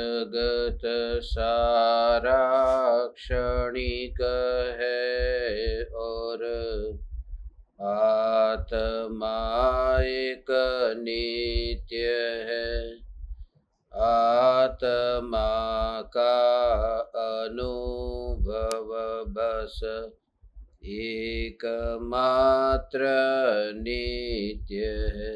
जगत सारा क्षणिक है और आत्मा एक नित्य है। आत्मा का अनुभव बस एकमात्र नित्य है।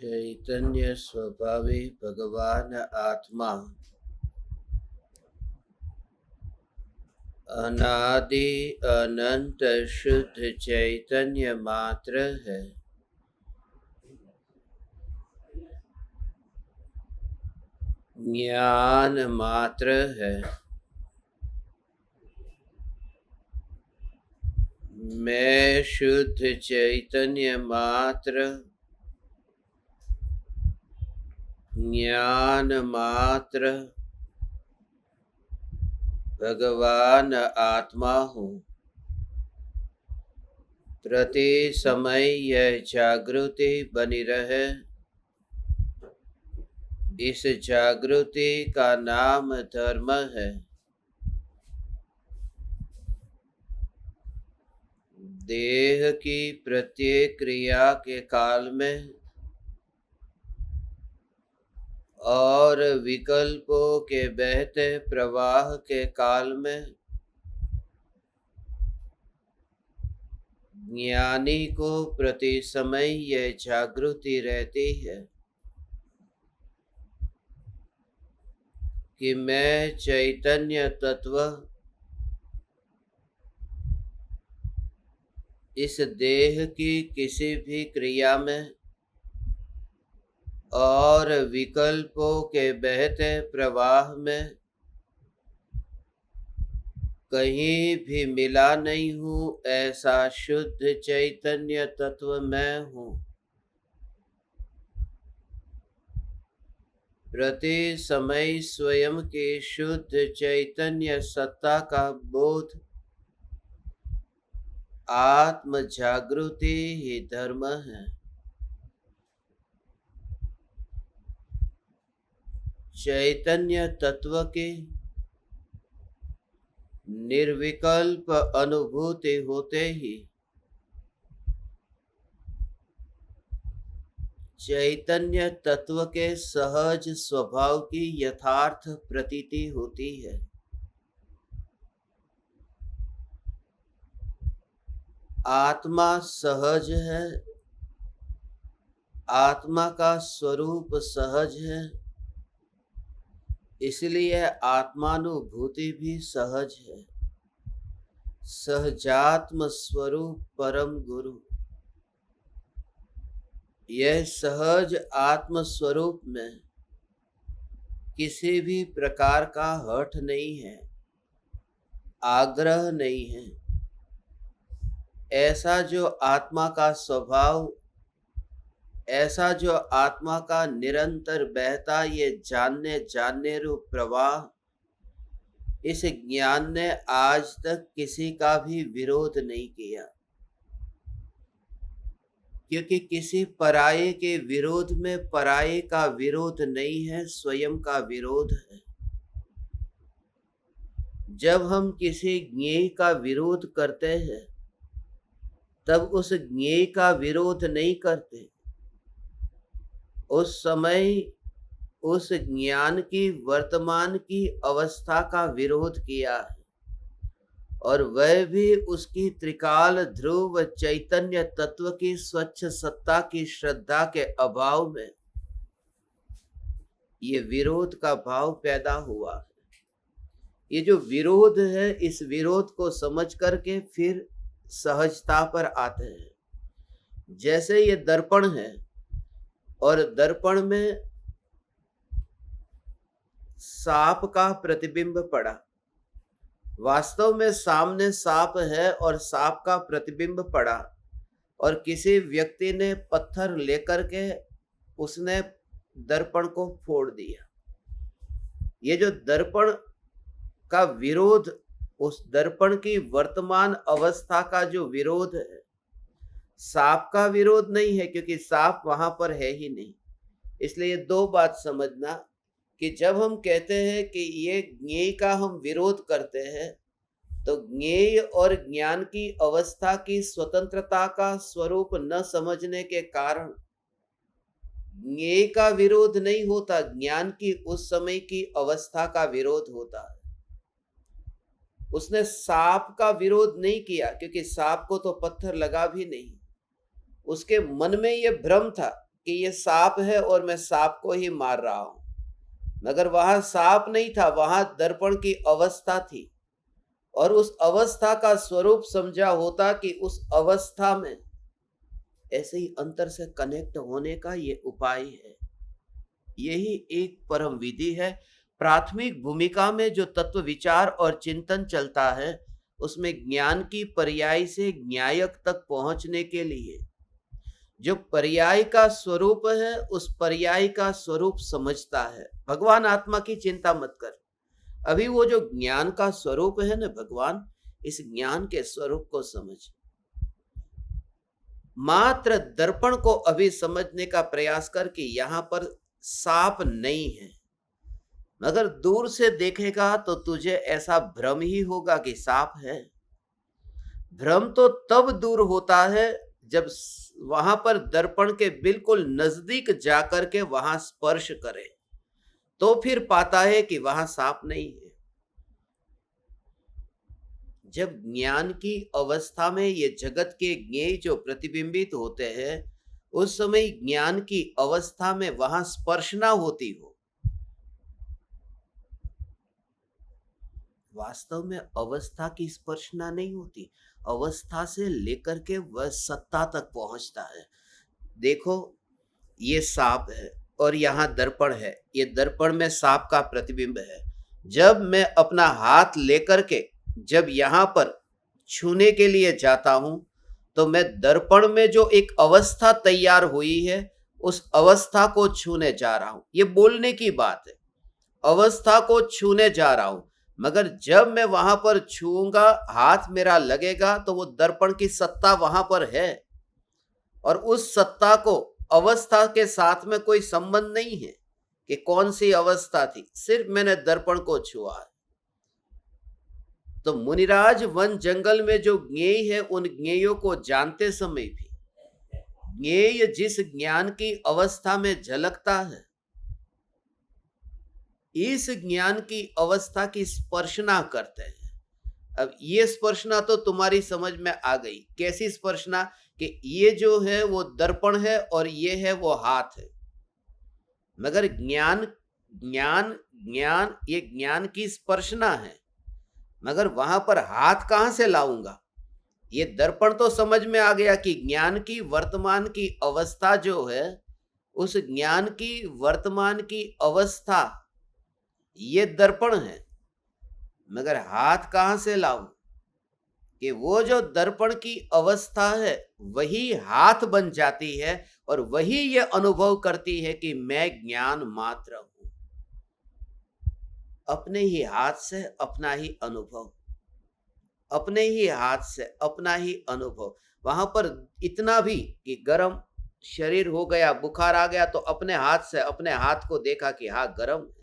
चैतन्य स्वभावी भगवान आत्मा अनादि अनंत शुद्ध चैतन्य मात्र है। ज्ञान मात्र है। मैं शुद्ध चैतन्य मात्र, ज्ञान मात्र भगवान आत्मा हूँ। प्रति समय यह जागृति बनी रहे। इस जागृति का नाम धर्म है। देह की प्रत्येक क्रिया के काल में और विकल्पों के बहते प्रवाह के काल में ज्ञानी को प्रति समय यह जागृति रहती है कि मैं चैतन्य तत्व इस देह की किसी भी क्रिया में और विकल्पों के बहते प्रवाह में कहीं भी मिला नहीं हूँ। ऐसा शुद्ध चैतन्य तत्व मैं हूँ। प्रति समय स्वयं के शुद्ध चैतन्य सत्ता का बोध आत्म जागृति ही धर्म है। चैतन्य तत्व की निर्विकल्प अनुभूति होते ही चैतन्य तत्व के सहज स्वभाव की यथार्थ प्रतीति होती है। आत्मा सहज है। आत्मा का स्वरूप सहज है। इसलिए आत्मानुभूति भी सहज है। सहजात्म स्वरूप परम गुरु। यह सहज आत्म स्वरूप में किसी भी प्रकार का हठ नहीं है, आग्रह नहीं है। ऐसा जो आत्मा का स्वभाव, ऐसा जो आत्मा का निरंतर बहता ये जानने रूप प्रवाह, इस ज्ञान ने आज तक किसी का भी विरोध नहीं किया। क्योंकि किसी पराये के विरोध में पराये का विरोध नहीं है, स्वयं का विरोध है। जब हम किसी ज्ञेय का विरोध करते हैं तब उस ज्ञेय का विरोध नहीं करते, उस समय उस ज्ञान की वर्तमान की अवस्था का विरोध किया है। और वह भी उसकी त्रिकाल ध्रुव चैतन्य तत्व की स्वच्छ सत्ता की श्रद्धा के अभाव में ये विरोध का भाव पैदा हुआ है। ये जो विरोध है, इस विरोध को समझ करके फिर सहजता पर आते हैं। जैसे ये दर्पण है और दर्पण में सांप का प्रतिबिंब पड़ा। वास्तव में सामने सांप है और सांप का प्रतिबिंब पड़ा, और किसी व्यक्ति ने पत्थर लेकर के उसने दर्पण को फोड़ दिया। ये जो दर्पण का विरोध, उस दर्पण की वर्तमान अवस्था का जो विरोध है, सांप का विरोध नहीं है, क्योंकि सांप वहां पर है ही नहीं। इसलिए दो बात समझना कि जब हम कहते हैं कि ये ज्ञेय का हम विरोध करते हैं, तो ज्ञेय और ज्ञान की अवस्था की स्वतंत्रता का स्वरूप न समझने के कारण ज्ञेय का विरोध नहीं होता, ज्ञान की उस समय की अवस्था का विरोध होता है। उसने सांप का विरोध नहीं किया, क्योंकि सांप को तो पत्थर लगा भी नहीं। उसके मन में यह भ्रम था कि यह सांप है और मैं सांप को ही मार रहा हूं, मगर वहां सांप नहीं था, वहां दर्पण की अवस्था थी। और उस अवस्था का स्वरूप समझा होता कि उस अवस्था में ऐसे ही अंतर से कनेक्ट होने का ये उपाय है। यही एक परम विधि है। प्राथमिक भूमिका में जो तत्व विचार और चिंतन चलता है, उसमें ज्ञान की पर्याय से ज्ञायक तक पहुंचने के लिए जो पर्याय का स्वरूप है, उस पर्याय का स्वरूप समझता है। भगवान आत्मा की चिंता मत कर, अभी वो जो ज्ञान का स्वरूप है ना भगवान, इस ज्ञान के स्वरूप को समझ। मात्र दर्पण को अभी समझने का प्रयास कर कि यहां पर सांप नहीं है, मगर दूर से देखेगा तो तुझे ऐसा भ्रम ही होगा कि सांप है। भ्रम तो तब दूर होता है जब वहां पर दर्पण के बिल्कुल नजदीक जाकर के वहां स्पर्श करे, तो फिर पाता है कि वहां सांप नहीं है। जब ज्ञान की अवस्था में ये जगत के ज्ञेय जो प्रतिबिंबित होते हैं, उस समय ज्ञान की अवस्था में वहां स्पर्शना होती हो। वास्तव में अवस्था की स्पर्शना नहीं होती, अवस्था से लेकर के वह सत्ता तक पहुंचता है। देखो, ये सांप है और यहाँ दर्पण है, ये दर्पण में सांप का प्रतिबिंब है। जब मैं अपना हाथ लेकर के जब यहाँ पर छूने के लिए जाता हूं, तो मैं दर्पण में जो एक अवस्था तैयार हुई है, उस अवस्था को छूने जा रहा हूं। ये बोलने की बात है, अवस्था को छूने जा रहा हूं, मगर जब मैं वहां पर छूऊंगा, हाथ मेरा लगेगा, तो वो दर्पण की सत्ता वहां पर है, और उस सत्ता को अवस्था के साथ में कोई संबंध नहीं है कि कौन सी अवस्था थी, सिर्फ मैंने दर्पण को छुआ है। तो मुनिराज वन जंगल में जो ज्ञेय है, उन ज्ञेयों को जानते समय भी ज्ञेय जिस ज्ञान की अवस्था में झलकता है, इस ज्ञान की अवस्था की स्पर्शना करते हैं। अब ये स्पर्शना तो तुम्हारी समझ में आ गई। कैसी स्पर्शना? कि ये जो है वो दर्पण है और ये है वो हाथ है, मगर ज्ञान ज्ञान ज्ञान ये ज्ञान की स्पर्शना है, मगर वहां पर हाथ कहां से लाऊंगा? ये दर्पण तो समझ में आ गया कि ज्ञान की वर्तमान की अवस्था जो है, उस ज्ञान की वर्तमान की अवस्था ये दर्पण है, मगर हाथ कहां से लाऊं? कि वो जो दर्पण की अवस्था है वही हाथ बन जाती है, और वही ये अनुभव करती है कि मैं ज्ञान मात्र हूं। अपने ही हाथ से अपना ही अनुभव, अपने ही हाथ से अपना ही अनुभव। वहां पर इतना भी कि गर्म शरीर हो गया, बुखार आ गया, तो अपने हाथ से अपने हाथ को देखा कि हाँ गर्म है,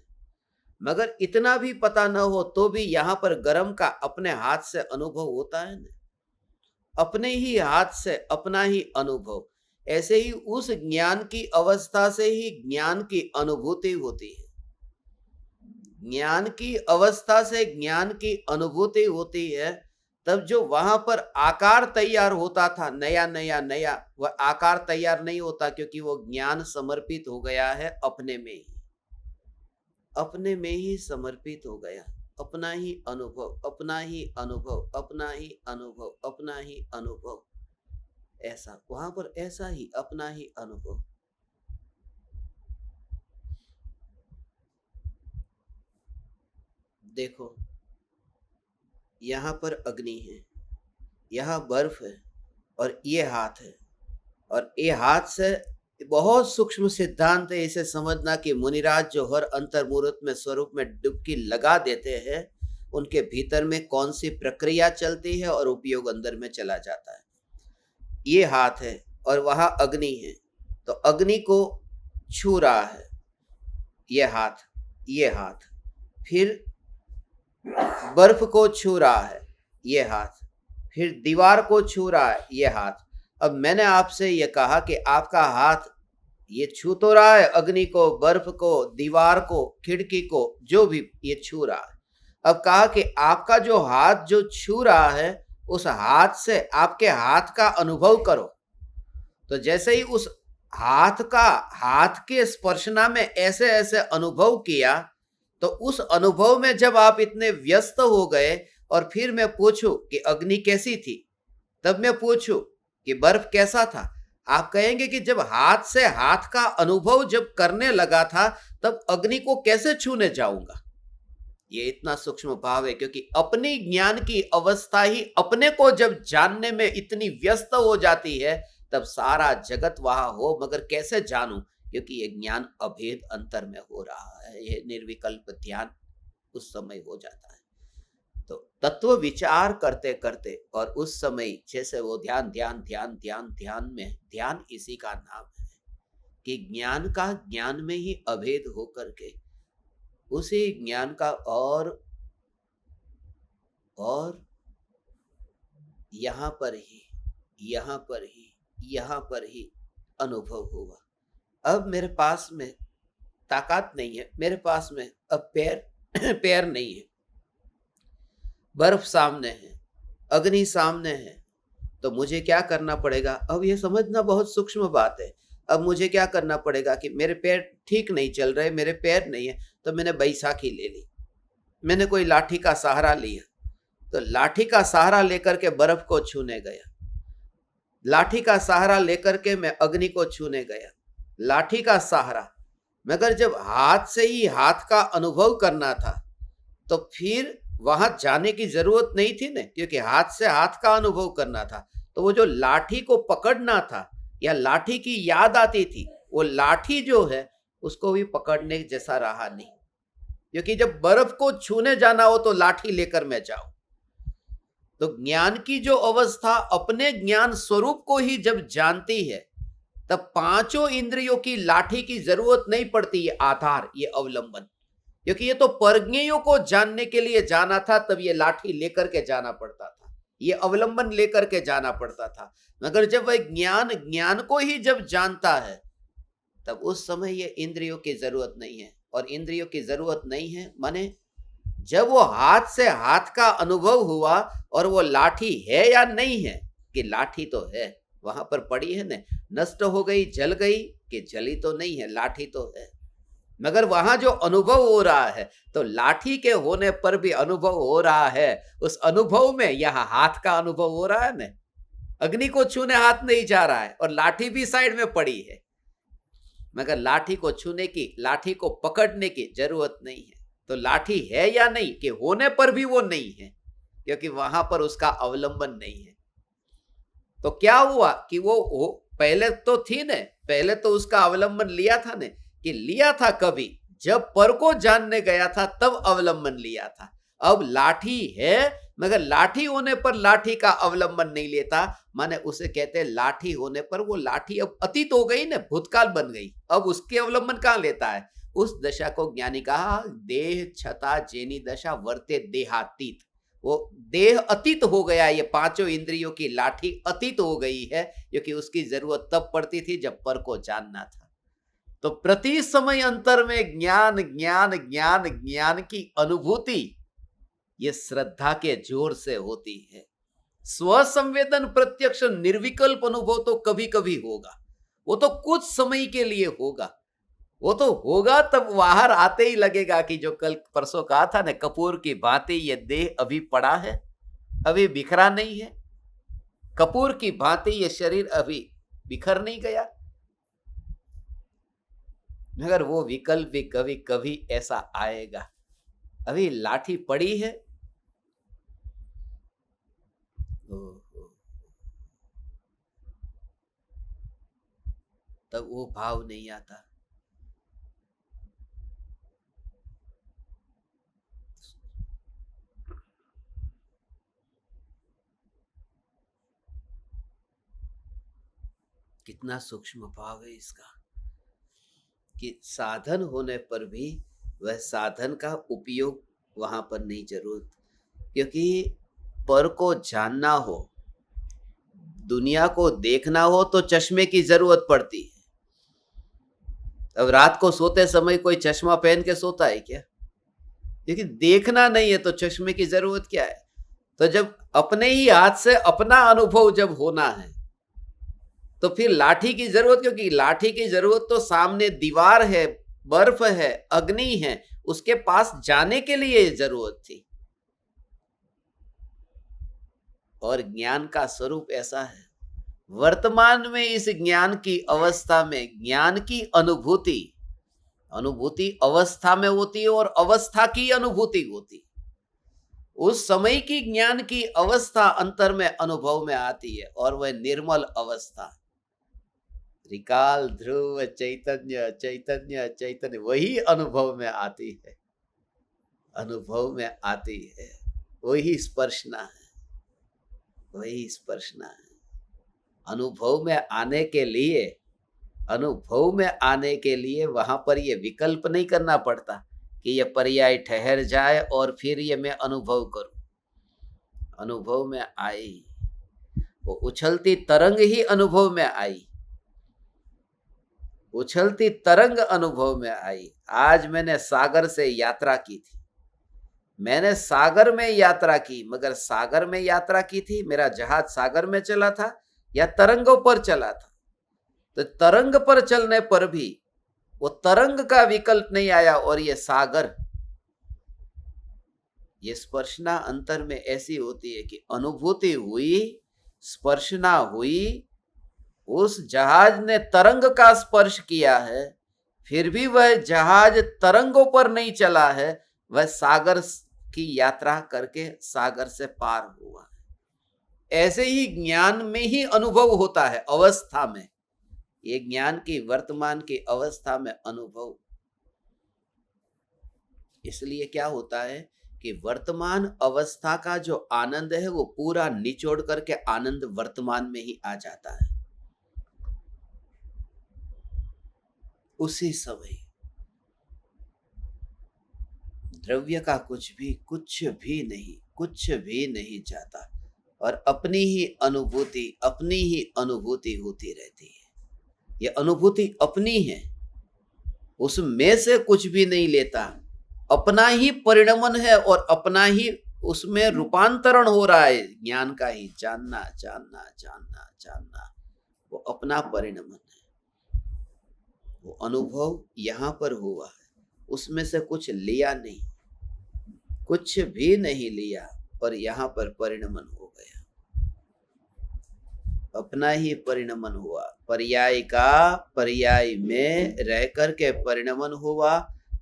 मगर इतना भी पता न हो तो भी यहां पर गर्म का अपने हाथ से अनुभव होता है ना। अपने ही हाथ से अपना ही अनुभव। ऐसे ही उस ज्ञान की अवस्था से ही ज्ञान की अनुभूति होती है। ज्ञान की अवस्था से ज्ञान की अनुभूति होती है। तब जो वहां पर आकार तैयार होता था, नया नया नया, वह आकार तैयार नहीं होता, क्योंकि वो ज्ञान समर्पित हो गया है अपने में ही। अपने में ही समर्पित हो गया। अपना ही अनुभव, अपना ही अनुभव, अपना ही अनुभव, अपना ही अनुभव। ऐसा वहां पर ऐसा ही अपना ही अनुभव। देखो, यहाँ पर अग्नि है, यहाँ बर्फ है, और ये हाथ है। और ये हाथ से बहुत सूक्ष्म सिद्धांत है, इसे समझना कि मुनिराज जो हर अंतर्मुहूर्त में स्वरूप में डुबकी लगा देते हैं, उनके भीतर में कौन सी प्रक्रिया चलती है और उपयोग अंदर में चला जाता है। ये हाथ है और वहां अग्नि है, तो अग्नि को छू रहा है ये हाथ, ये हाथ। फिर बर्फ को छू रहा है ये हाथ, फिर दीवार को छू रहा है ये हाथ। अब मैंने आपसे ये कहा कि आपका हाथ ये छू तो रहा है अग्नि को, बर्फ को, दीवार को, खिड़की को, जो भी ये छू रहा है। अब कहा कि आपका जो हाथ जो छू रहा है, उस हाथ से आपके हाथ का अनुभव करो। तो जैसे ही उस हाथ के स्पर्शना में ऐसे ऐसे अनुभव किया, तो उस अनुभव में जब आप इतने व्यस्त हो गए, और फिर मैं पूछूं कि अग्नि कैसी थी, तब मैं पूछूं कि बर्फ कैसा था, आप कहेंगे कि जब हाथ से हाथ का अनुभव जब करने लगा था, तब अग्नि को कैसे छूने जाऊंगा। ये इतना सूक्ष्म भाव है, क्योंकि अपनी ज्ञान की अवस्था ही अपने को जब जानने में इतनी व्यस्त हो जाती है, तब सारा जगत वहां हो, मगर कैसे जानूं, क्योंकि ये ज्ञान अभेद अंतर में हो रहा है। ये निर्विकल्प ध्यान उस समय हो जाता है। तो तत्व विचार करते करते, और उस समय जैसे वो ध्यान ध्यान ध्यान ध्यान ध्यान में, ध्यान इसी का नाम है कि ज्ञान का ज्ञान में ही अभेद होकर के उसी ज्ञान का और यहाँ पर ही, यहाँ पर ही, यहाँ पर ही अनुभव हुआ। अब मेरे पास में ताकत नहीं है, मेरे पास में अब पैर नहीं है, बर्फ सामने है, अग्नि सामने है, तो मुझे क्या करना पड़ेगा। अब ये समझना बहुत सूक्ष्म बात है। अब मुझे क्या करना पड़ेगा कि मेरे पैर ठीक नहीं चल रहे, मेरे पैर नहीं है, तो मैंने बैसाखी ले ली, मैंने कोई लाठी का सहारा लिया, तो लाठी का सहारा लेकर के बर्फ को छूने गया, लाठी का सहारा लेकर के मैं अग्नि को छूने गया, लाठी का सहारा। मगर जब हाथ से ही हाथ का अनुभव करना था, तो फिर वहां जाने की जरूरत नहीं थी ना, क्योंकि हाथ से हाथ का अनुभव करना था। तो वो जो लाठी को पकड़ना था या लाठी की याद आती थी, वो लाठी जो है उसको भी पकड़ने जैसा रहा नहीं, क्योंकि जब बर्फ को छूने जाना हो तो लाठी लेकर मैं जाऊं। तो ज्ञान की जो अवस्था अपने ज्ञान स्वरूप को ही जब जानती है, तब पांचों इंद्रियों की लाठी की जरूरत नहीं पड़ती। ये आधार, ये अवलंबन, क्योंकि ये तो परज्ञेयों को जानने के लिए जाना था, तब ये लाठी लेकर के जाना पड़ता था, ये अवलंबन लेकर के जाना पड़ता था। मगर जब वह ज्ञान को ही जब जानता है, तब उस समय ये इंद्रियों की जरूरत नहीं है। और इंद्रियों की जरूरत नहीं है माने, जब वो हाथ से हाथ का अनुभव हुआ, और वो लाठी है या नहीं है, कि लाठी तो है, वहां पर पड़ी है ना, नष्ट हो गई, जल गई, कि जली तो नहीं है, लाठी तो है। मगर वहां जो अनुभव हो रहा है, तो लाठी के होने पर भी अनुभव हो रहा है। उस अनुभव में यहाँ हाथ का अनुभव हो रहा है ना, अग्नि को छूने हाथ नहीं जा रहा है, और लाठी भी साइड में पड़ी है, मगर लाठी को छूने की, लाठी को पकड़ने की जरूरत नहीं है। तो लाठी है या नहीं, कि होने पर भी वो नहीं है, क्योंकि वहां पर उसका अवलंबन नहीं है। तो क्या हुआ कि वो पहले तो थी ने, पहले तो उसका अवलंबन लिया था ने, कि लिया था कभी जब पर को जानने गया था, तब अवलंबन लिया था। अब लाठी है, मगर लाठी होने पर लाठी का अवलंबन नहीं लेता, माने उसे कहते हैं लाठी होने पर वो लाठी अब अतीत हो गई ना, भूतकाल बन गई, अब उसके अवलंबन कहां लेता है। उस दशा को ज्ञानी कहा देह छता जेनी दशा वर्ते देहातीत। वो देह अतीत हो गया, ये पांचों इंद्रियों की लाठी अतीत हो गई है, क्योंकि उसकी जरूरत तब पड़ती थी जब पर को जानना था। तो प्रति समय अंतर में ज्ञान ज्ञान ज्ञान ज्ञान की अनुभूति ये श्रद्धा के जोर से होती है। स्वसंवेदन प्रत्यक्ष निर्विकल्प अनुभव तो कभी कभी होगा, वो तो कुछ समय के लिए होगा, वो तो होगा तब बाहर आते ही लगेगा कि जो कल परसों कहा था ना, कपूर की भांति ये देह अभी पड़ा है, अभी बिखरा नहीं है। कपूर की भांति ये शरीर अभी बिखर नहीं गया, मगर वो विकल्प भी कभी कभी ऐसा आएगा। अभी लाठी पड़ी है, तब वो भाव नहीं आता। कितना सूक्ष्म भाव है इसका, कि साधन होने पर भी वह साधन का उपयोग वहां पर नहीं जरूरत, क्योंकि पर को जानना हो, दुनिया को देखना हो तो चश्मे की जरूरत पड़ती है। अब रात को सोते समय कोई चश्मा पहन के सोता है क्या? क्योंकि देखना नहीं है तो चश्मे की जरूरत क्या है? तो जब अपने ही हाथ से अपना अनुभव जब होना है तो फिर लाठी की जरूरत, क्योंकि लाठी की जरूरत तो सामने दीवार है, बर्फ है, अग्नि है, उसके पास जाने के लिए जरूरत थी। और ज्ञान का स्वरूप ऐसा है, वर्तमान में इस ज्ञान की अवस्था में ज्ञान की अनुभूति अवस्था में होती है और अवस्था की अनुभूति होती। उस समय की ज्ञान की अवस्था अंतर में अनुभव में आती है और वह निर्मल अवस्था, त्रिकाल ध्रुव चैतन्य चैतन्य चैतन्य, वही अनुभव में आती है, अनुभव में आती है। वही स्पर्शना है, वही स्पर्शना है। अनुभव में आने के लिए, अनुभव में आने के लिए वहां पर ये विकल्प नहीं करना पड़ता कि ये पर्याय ठहर जाए और फिर ये मैं अनुभव करूं। अनुभव में आई, वो उछलती तरंग ही अनुभव में आई, उछलती तरंग अनुभव में आई। आज मैंने सागर से यात्रा की थी, मैंने सागर में यात्रा की, मगर सागर में यात्रा की थी, मेरा जहाज सागर में चला था या तरंगों पर चला था? तो तरंग पर चलने पर भी वो तरंग का विकल्प नहीं आया और ये सागर, ये स्पर्शना अंतर में ऐसी होती है कि अनुभूति हुई, स्पर्शना हुई, उस जहाज ने तरंग का स्पर्श किया है, फिर भी वह जहाज तरंगों पर नहीं चला है, वह सागर की यात्रा करके सागर से पार हुआ। ऐसे ही ज्ञान में ही अनुभव होता है, अवस्था में, ये ज्ञान की वर्तमान की अवस्था में अनुभव। इसलिए क्या होता है कि वर्तमान अवस्था का जो आनंद है वो पूरा निचोड़ करके आनंद वर्तमान में ही आ जाता है। उसी समय द्रव्य का कुछ भी नहीं जाता और अपनी ही अनुभूति होती रहती है। ये अनुभूति अपनी है, उसमें से कुछ भी नहीं लेता, अपना ही परिणमन है और अपना ही उसमें रूपांतरण हो रहा है। ज्ञान का ही जानना जानना जानना जानना, वो अपना परिणमन है। वो अनुभव यहाँ पर हुआ है, उसमें से कुछ लिया नहीं, कुछ भी नहीं लिया, और यहाँ पर परिणमन हो गया, अपना ही परिणमन हुआ। पर्याय का पर्याय में रह करके परिणमन हुआ,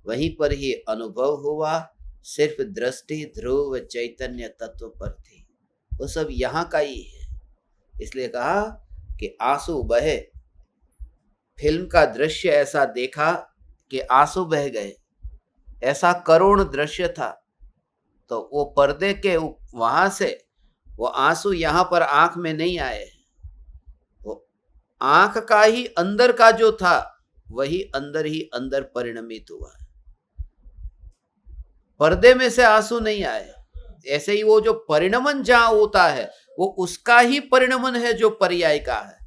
वहीं पर ही अनुभव हुआ। सिर्फ दृष्टि ध्रुव चैतन्य तत्व पर थी, वो सब यहाँ का ही है। इसलिए कहा कि आंसू बहे, फिल्म का दृश्य ऐसा देखा कि आंसू बह गए, ऐसा करुण दृश्य था। तो वो पर्दे के वहां से वो आंसू यहाँ पर आंख में नहीं आए, वो आंख का ही अंदर का जो था वही अंदर ही अंदर परिणमित हुआ, पर्दे में से आंसू नहीं आए। ऐसे ही वो जो परिणमन जहां होता है वो उसका ही परिणमन है जो पर्याय का है।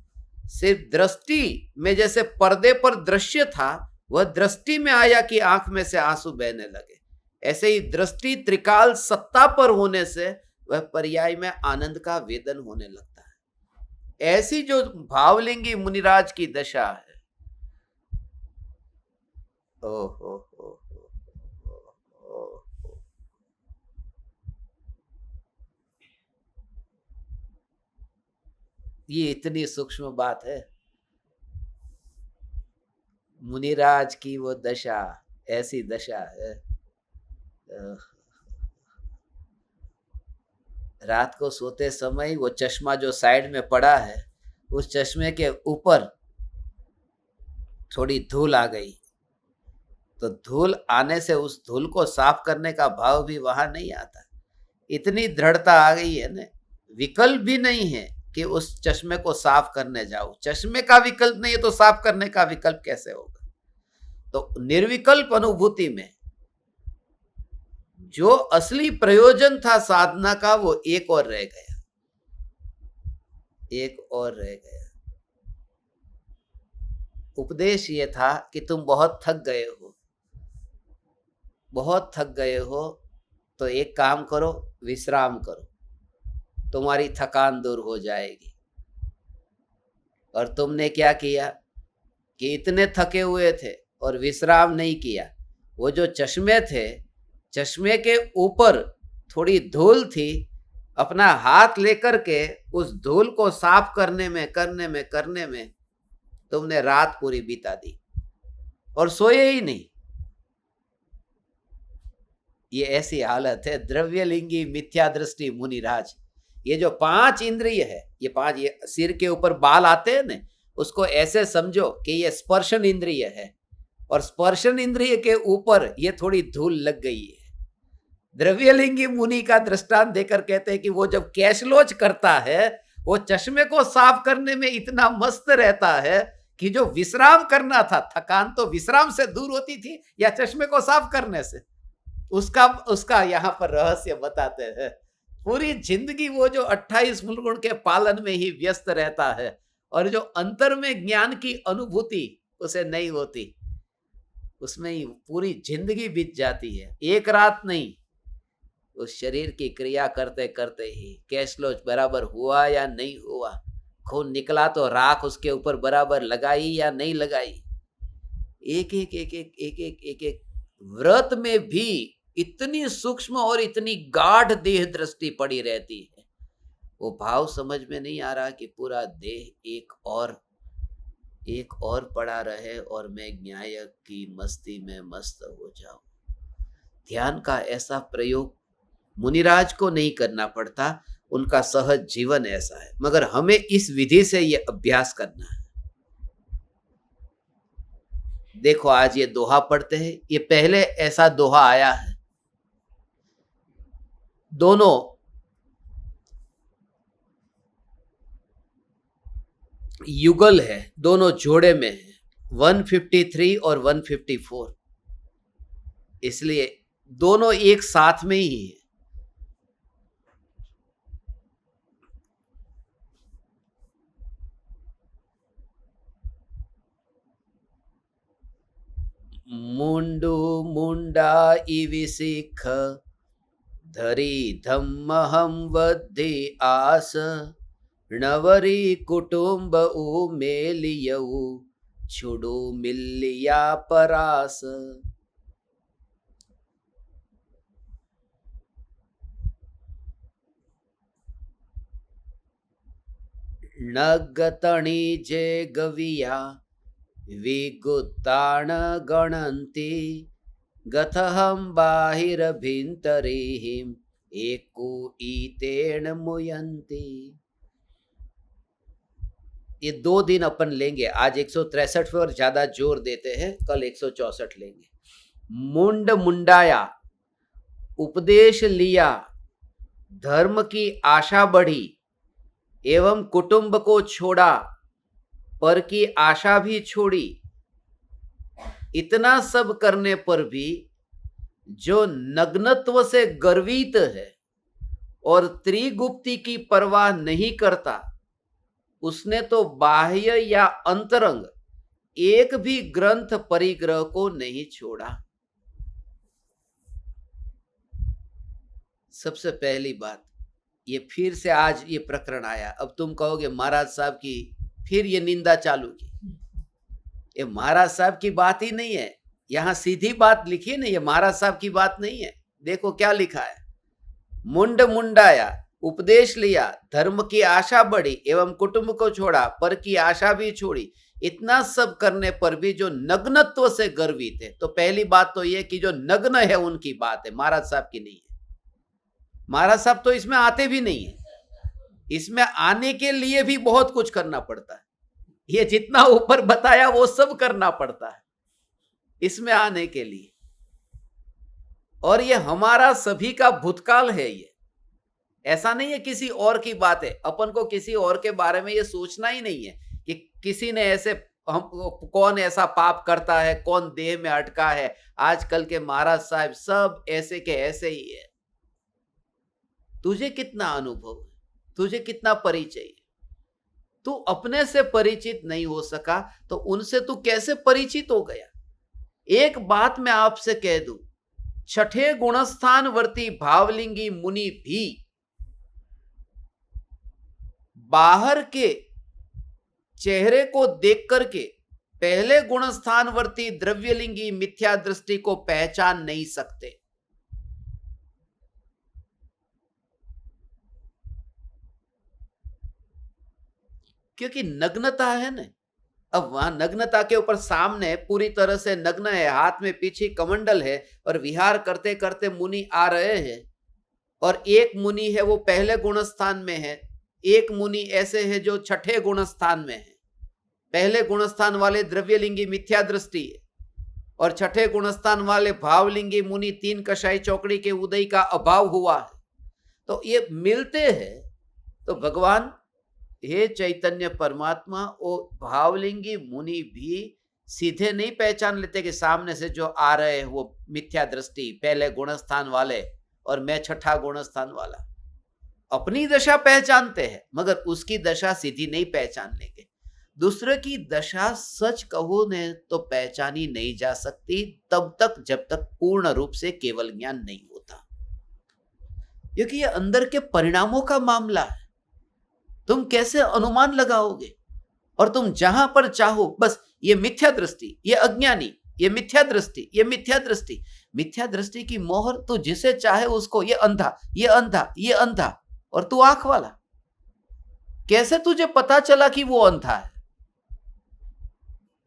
सिर्फ दृष्टि में जैसे पर्दे पर दृश्य था, वह दृष्टि में आया कि आंख में से आंसू बहने लगे, ऐसे ही दृष्टि त्रिकाल सत्ता पर होने से वह पर्याय में आनंद का वेदन होने लगता है। ऐसी जो भावलिंगी मुनिराज की दशा है, ओ हो, ओ, ये इतनी सूक्ष्म बात है। मुनिराज की वो दशा, ऐसी दशा है। रात को सोते समय वो चश्मा जो साइड में पड़ा है, उस चश्मे के ऊपर थोड़ी धूल आ गई, तो धूल आने से उस धूल को साफ करने का भाव भी वहां नहीं आता। इतनी दृढ़ता आ गई है ना, विकल्प भी नहीं है कि उस चश्मे को साफ करने जाओ। चश्मे का विकल्प नहीं है तो साफ करने का विकल्प कैसे होगा? तो निर्विकल्प अनुभूति में जो असली प्रयोजन था साधना का, वो एक और रह गया, एक और रह गया। उपदेश ये था कि तुम बहुत थक गए हो, बहुत थक गए हो, तो एक काम करो, विश्राम करो, तुम्हारी थकान दूर हो जाएगी। और तुमने क्या किया कि इतने थके हुए थे और विश्राम नहीं किया। वो जो चश्मे थे, चश्मे के ऊपर थोड़ी धूल थी, अपना हाथ लेकर के उस धूल को साफ करने में तुमने रात पूरी बिता दी और सोए ही नहीं। ये ऐसी हालत है द्रव्यलिंगी मिथ्या दृष्टि मुनिराज। ये जो 5 इंद्रिय है, ये 5, ये सिर के ऊपर बाल आते हैं ना, उसको ऐसे समझो कि ये स्पर्शन इंद्रिय है, और स्पर्शन इंद्रिय के ऊपर ये थोड़ी धूल लग गई है। द्रव्यलिंगी मुनि का दृष्टांत देकर कहते हैं कि वो जब कैशलोच करता है, वो चश्मे को साफ करने में इतना मस्त रहता है कि जो विश्राम करना था, थकान तो विश्राम से दूर होती थी या चश्मे को साफ करने से, उसका उसका यहाँ पर रहस्य बताते हैं। पूरी जिंदगी वो जो 28 मूलगुण के पालन में ही व्यस्त रहता है, और जो अंतर में ज्ञान की अनुभूति उसे नहीं होती, उसमें ही पूरी जिंदगी बीत जाती है। एक रात नहीं, उस शरीर की क्रिया करते करते ही कैशलोच बराबर हुआ या नहीं हुआ, खून निकला तो राख उसके ऊपर बराबर लगाई या नहीं लगाई, एक एक एक एक एक एक एक एक व्रत में भी इतनी सूक्ष्म और इतनी गाढ़ देह दृष्टि पड़ी रहती है। वो भाव समझ में नहीं आ रहा कि पूरा देह एक और पड़ा रहे और मैं न्यायक की मस्ती में मस्त हो जाऊं। ध्यान का ऐसा प्रयोग मुनिराज को नहीं करना पड़ता, उनका सहज जीवन ऐसा है, मगर हमें इस विधि से ये अभ्यास करना है। देखो आज ये दोहा पढ़ते हैं, ये पहले ऐसा दोहा आया है, दोनों युगल है, दोनों जोड़े में है, 153 और 154, इसलिए दोनों एक साथ में ही है। मुंडू मुंडा इवि सिख धरी धम्महम वद्धि आस नवरी कुटुंब उमेलियऊ छुडू मिलिया परास। नगतणी जे गविया विगुत्तान गणन्ति गतहम बाहिरभिन्तरीहिम एको ईतेन मुयन्ति। ये 2 दिन अपन लेंगे, आज 163 पर ज्यादा जोर देते हैं, कल 164 लेंगे। मुंड मुंडाया, उपदेश लिया, धर्म की आशा बढ़ी एवं कुटुंब को छोड़ा, पर की आशा भी छोड़ी। इतना सब करने पर भी जो नग्नत्व से गर्वित है और त्रिगुप्ति की परवाह नहीं करता, उसने तो बाह्य या अंतरंग एक भी ग्रंथ परिग्रह को नहीं छोड़ा। सबसे पहली बात, ये फिर से आज ये प्रकरण आया। अब तुम कहोगे महाराज साहब की फिर ये निंदा चालू की। ये महाराज साहब की बात ही नहीं है, यहां सीधी बात लिखी ना, ये महाराज साहब की बात नहीं है। देखो क्या लिखा है, मुंड मुंडाया, उपदेश लिया, धर्म की आशा बढ़ी एवं कुटुंब को छोड़ा, पर की आशा भी छोड़ी, इतना सब करने पर भी जो नग्नत्व से गर्वित है। तो पहली बात तो यह कि जो नग्न है उनकी बात है, महाराज साहब की नहीं है। महाराज साहब तो इसमें आते भी नहीं है। इसमें आने के लिए भी बहुत कुछ करना पड़ता है। ये जितना ऊपर बताया वो सब करना पड़ता है इसमें आने के लिए। और ये हमारा सभी का भूतकाल है। ये ऐसा नहीं है किसी और की बात है। अपन को किसी और के बारे में ये सोचना ही नहीं है कि किसी ने ऐसे, हम कौन ऐसा पाप करता है, कौन देह में अटका है। आजकल के महाराज साहब सब ऐसे के ऐसे ही है। तुझे कितना अनुभव है, तुझे कितना परिचय है। तू अपने से परिचित नहीं हो सका तो उनसे तू कैसे परिचित हो गया। एक बात मैं आपसे कह दूं, छठे गुणस्थान वर्ती भावलिंगी मुनि भी बाहर के चेहरे को देख करके पहले गुणस्थानवर्ती द्रव्यलिंगी मिथ्या दृष्टि को पहचान नहीं सकते। क्योंकि नग्नता है ना। अब वहां नग्नता के ऊपर सामने पूरी तरह से नग्न है, हाथ में पीछे कमंडल है और विहार करते करते मुनि आ रहे हैं। और एक मुनि है वो पहले गुणस्थान में है, एक मुनि ऐसे है जो छठे गुणस्थान में है। पहले गुणस्थान वाले द्रव्यलिंगी मिथ्या दृष्टि है और छठे गुणस्थान वाले भावलिंगी मुनि तीन कषाई चौकड़ी के उदय का अभाव हुआ है। तो ये मिलते हैं। तो भगवान हे चैतन्य परमात्मा, वो भावलिंगी मुनि भी सीधे नहीं पहचान लेते कि सामने से जो आ रहे हैं वो मिथ्या दृष्टि पहले गुणस्थान वाले और मैं छठा गुणस्थान वाला। अपनी दशा पहचानते हैं मगर उसकी दशा सीधी नहीं पहचान लेंगे। दूसरे की दशा सच कहो ने तो पहचानी नहीं जा सकती तब तक जब तक पूर्ण रूप से केवल ज्ञान नहीं होता। क्योंकि ये अंदर के परिणामों का मामला है। तुम कैसे अनुमान लगाओगे। और तुम जहां पर चाहो बस ये मिथ्या दृष्टि, ये अज्ञानी, ये मिथ्या दृष्टि, ये मिथ्या दृष्टि, मिथ्या दृष्टि की मोहर तू जिसे चाहे उसको, ये अंधा, ये अंधा, ये अंधा, और तू आंख वाला। कैसे तुझे पता चला कि वो अंधा है।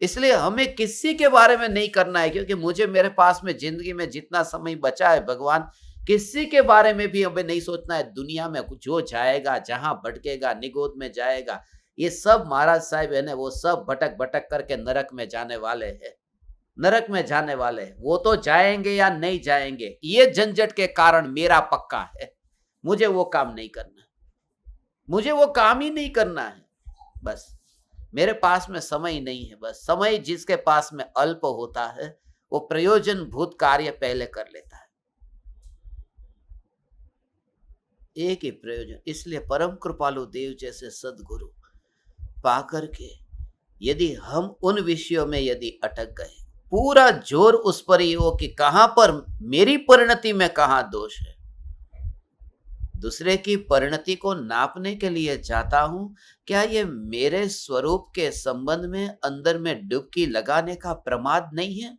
इसलिए हमें किसी के बारे में नहीं करना है। क्योंकि मुझे मेरे पास में जिंदगी में जितना समय बचा है भगवान, किसी के बारे में भी हमें नहीं सोचना है। दुनिया में जो जाएगा, जहां भटकेगा, निगोद में जाएगा, ये सब महाराज साहब है ना, वो सब भटक भटक करके नरक में जाने वाले हैं। नरक में जाने वाले हैं। वो तो जाएंगे या नहीं जाएंगे, ये झंझट के कारण मेरा पक्का है। मुझे वो काम नहीं करना, मुझे वो काम ही नहीं करना है। बस मेरे पास में समय नहीं है। बस समय जिसके पास में अल्प होता है वो प्रयोजन भूत कार्य पहले कर लेता है। एक ही प्रयोजन। इसलिए परम कृपालु देव जैसे सदगुरु पाकर के यदि हम उन विषयों में यदि अटक गए, पूरा जोर उस पर ही हो कि कहां पर मेरी परिणति में कहां दोष है। दूसरे की परिणति को नापने के लिए जाता हूं, क्या ये मेरे स्वरूप के संबंध में अंदर में डुबकी लगाने का प्रमाद नहीं है।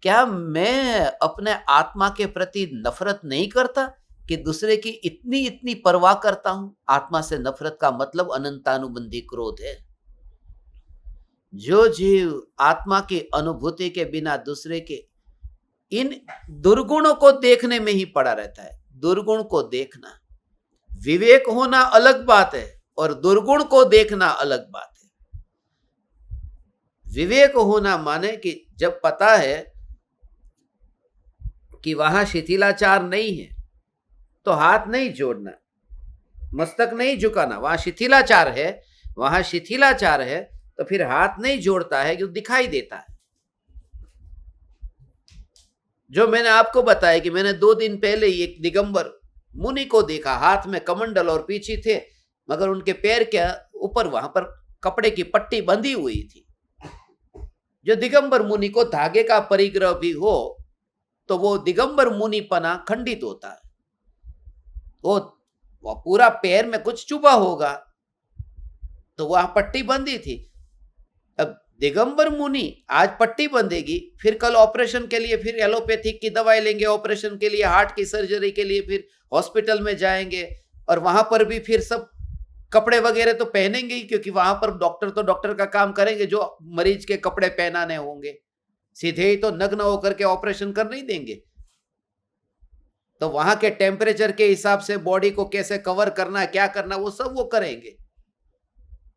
क्या मैं अपने आत्मा के प्रति नफरत नहीं करता कि दूसरे की इतनी इतनी परवाह करता हूं। आत्मा से नफरत का मतलब अनंतानुबंधी क्रोध है। जो जीव आत्मा की अनुभूति के बिना दूसरे के इन दुर्गुणों को देखने में ही पड़ा रहता है। दुर्गुण को देखना, विवेक होना अलग बात है और दुर्गुण को देखना अलग बात है। विवेक होना माने कि जब पता है कि वहां शिथिलाचार नहीं है तो हाथ नहीं जोड़ना, मस्तक नहीं झुकाना। वहां शिथिलाचार है, वहां शिथिलाचार है तो फिर हाथ नहीं जोड़ता है, जो दिखाई देता है। जो मैंने आपको बताया कि मैंने 2 दिन पहले ही एक दिगंबर मुनि को देखा, हाथ में कमंडल और पीछे थे मगर उनके पैर के ऊपर वहां पर कपड़े की पट्टी बंधी हुई थी। जो दिगंबर मुनि को धागे का परिग्रह भी हो तो वो दिगंबर मुनिपना खंडित होता है। वो पूरा पैर में कुछ चुभा होगा तो वहां पट्टी बंधी थी। अब दिगंबर मुनि आज पट्टी बंधेगी, फिर कल ऑपरेशन के लिए फिर एलोपैथिक की दवाई लेंगे, ऑपरेशन के लिए हार्ट की सर्जरी के लिए फिर हॉस्पिटल में जाएंगे, और वहां पर भी फिर सब कपड़े वगैरह तो पहनेंगे ही, क्योंकि वहां पर डॉक्टर तो डॉक्टर का काम करेंगे, जो मरीज के कपड़े पहनाने होंगे, सीधे ही तो नग्न होकर के ऑपरेशन कर नहीं देंगे। तो वहां के टेम्परेचर के हिसाब से बॉडी को कैसे कवर करना है, क्या करना, वो सब वो करेंगे।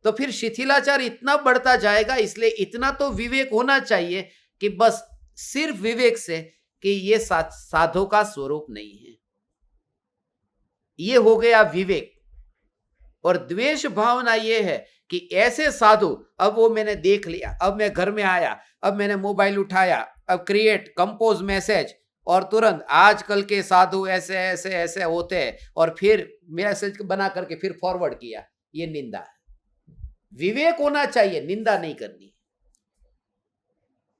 तो फिर शिथिलाचार इतना बढ़ता जाएगा। इसलिए इतना तो विवेक होना चाहिए कि बस सिर्फ विवेक से कि ये साधु का स्वरूप नहीं है, ये हो गया विवेक। और द्वेष भावना ये है कि ऐसे साधु, अब वो मैंने देख लिया, अब मैं घर में आया, अब मैंने मोबाइल उठाया, अब क्रिएट कंपोज मैसेज, और तुरंत आजकल के साधु ऐसे ऐसे ऐसे होते हैं, और फिर मैसेज बना करके फिर फॉरवर्ड किया। ये निंदा है। विवेक होना चाहिए, निंदा नहीं करनी।